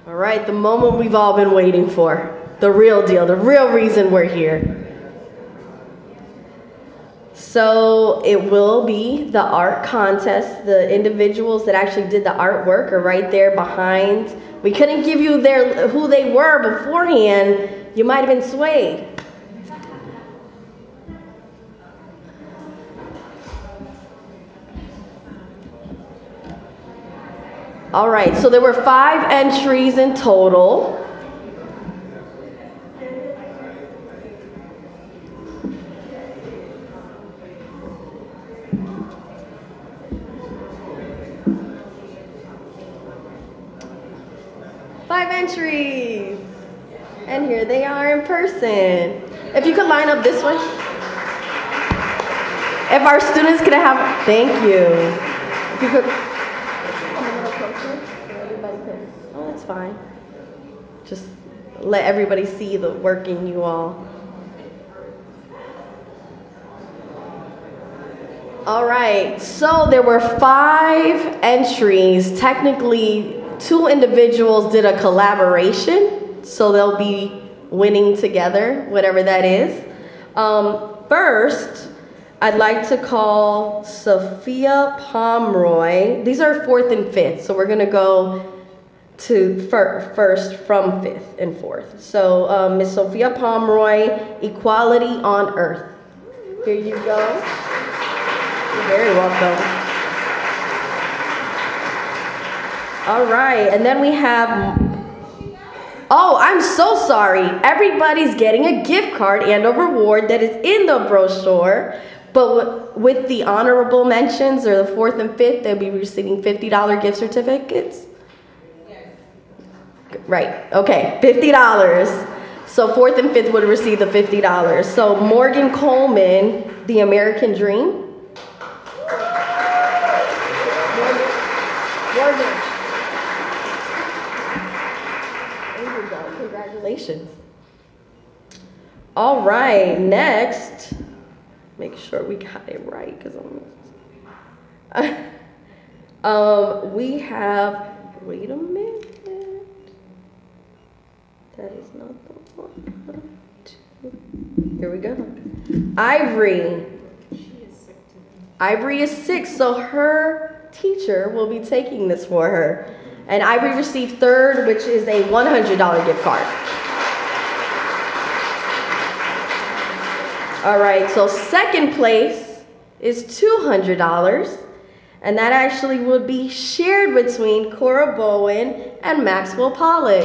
All right, the moment we've all been waiting for. The real deal, the real reason we're here. So it will be the art contest. The individuals that actually did the artwork are right there behind. We couldn't give you who they were beforehand. You might have been swayed. All right, so there were 5 entries in total. Entries. And here they are in person. If you could line up this way. If our students could have, thank you. If you could come a little closer, so everybody could, oh, that's fine. Just let everybody see the work in you all. All right, so there were 5 entries. Technically, 2 individuals did a collaboration, so they'll be winning together, whatever that is. First, I'd like to call Sophia Pomeroy. These are 4th and 5th, so we're going to go to first from 5th and 4th. So Miss Sophia Pomeroy, Equality on Earth. Here you go. You're very welcome. All right, and then we have, oh, I'm so sorry. Everybody's getting a gift card and a reward that is in the brochure, but with the honorable mentions, or the 4th and 5th, they'll be receiving $50 gift certificates? Yes. Right, okay, $50. So 4th and 5th would receive the $50. So Morgan Coleman The American Dream. There you go. Congratulations. All right, next. Make sure we got it right because we have, wait a minute. That is not the one. Here we go. Ivory. Ivory is 6, so her teacher will be taking this for her. And Ivory received 3rd, which is a $100 gift card. All right, so 2nd place is $200. And that actually would be shared between Cora Bowen and Maxwell Pollock.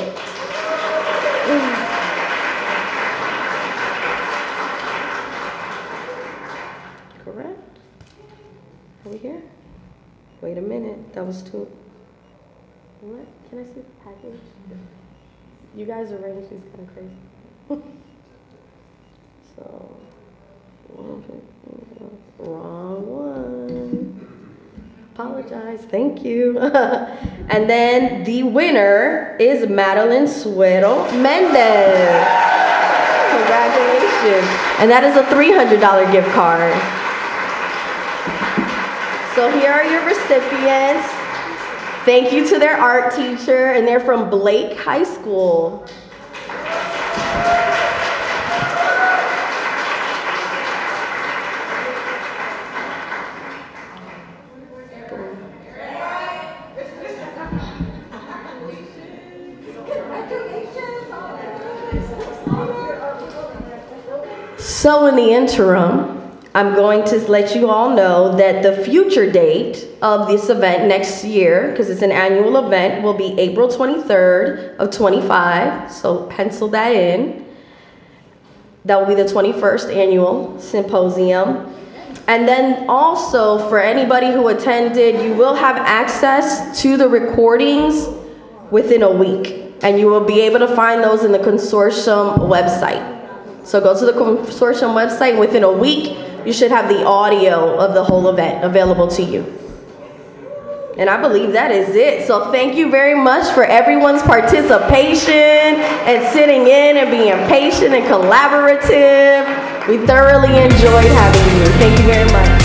Correct? Are we here? Wait a minute, that was 2. What? Can I see the package? You guys arranged these kind of crazy. So, wrong one. Apologize, thank you. And then the winner is Madeline Suero Mendez. Congratulations. And that is a $300 gift card. So here are your recipients. Thank you to their art teacher, and they're from Blake High School. So in the interim, I'm going to let you all know that the future date of this event next year, because it's an annual event, will be April 23rd of 25. So pencil that in. That will be the 21st annual symposium. And then also for anybody who attended, you will have access to the recordings within a week. And you will be able to find those in the consortium website. So go to the consortium website, and within a week, you should have the audio of the whole event available to you. And I believe that is it. So thank you very much for everyone's participation and sitting in and being patient and collaborative. We thoroughly enjoyed having you. Thank you very much.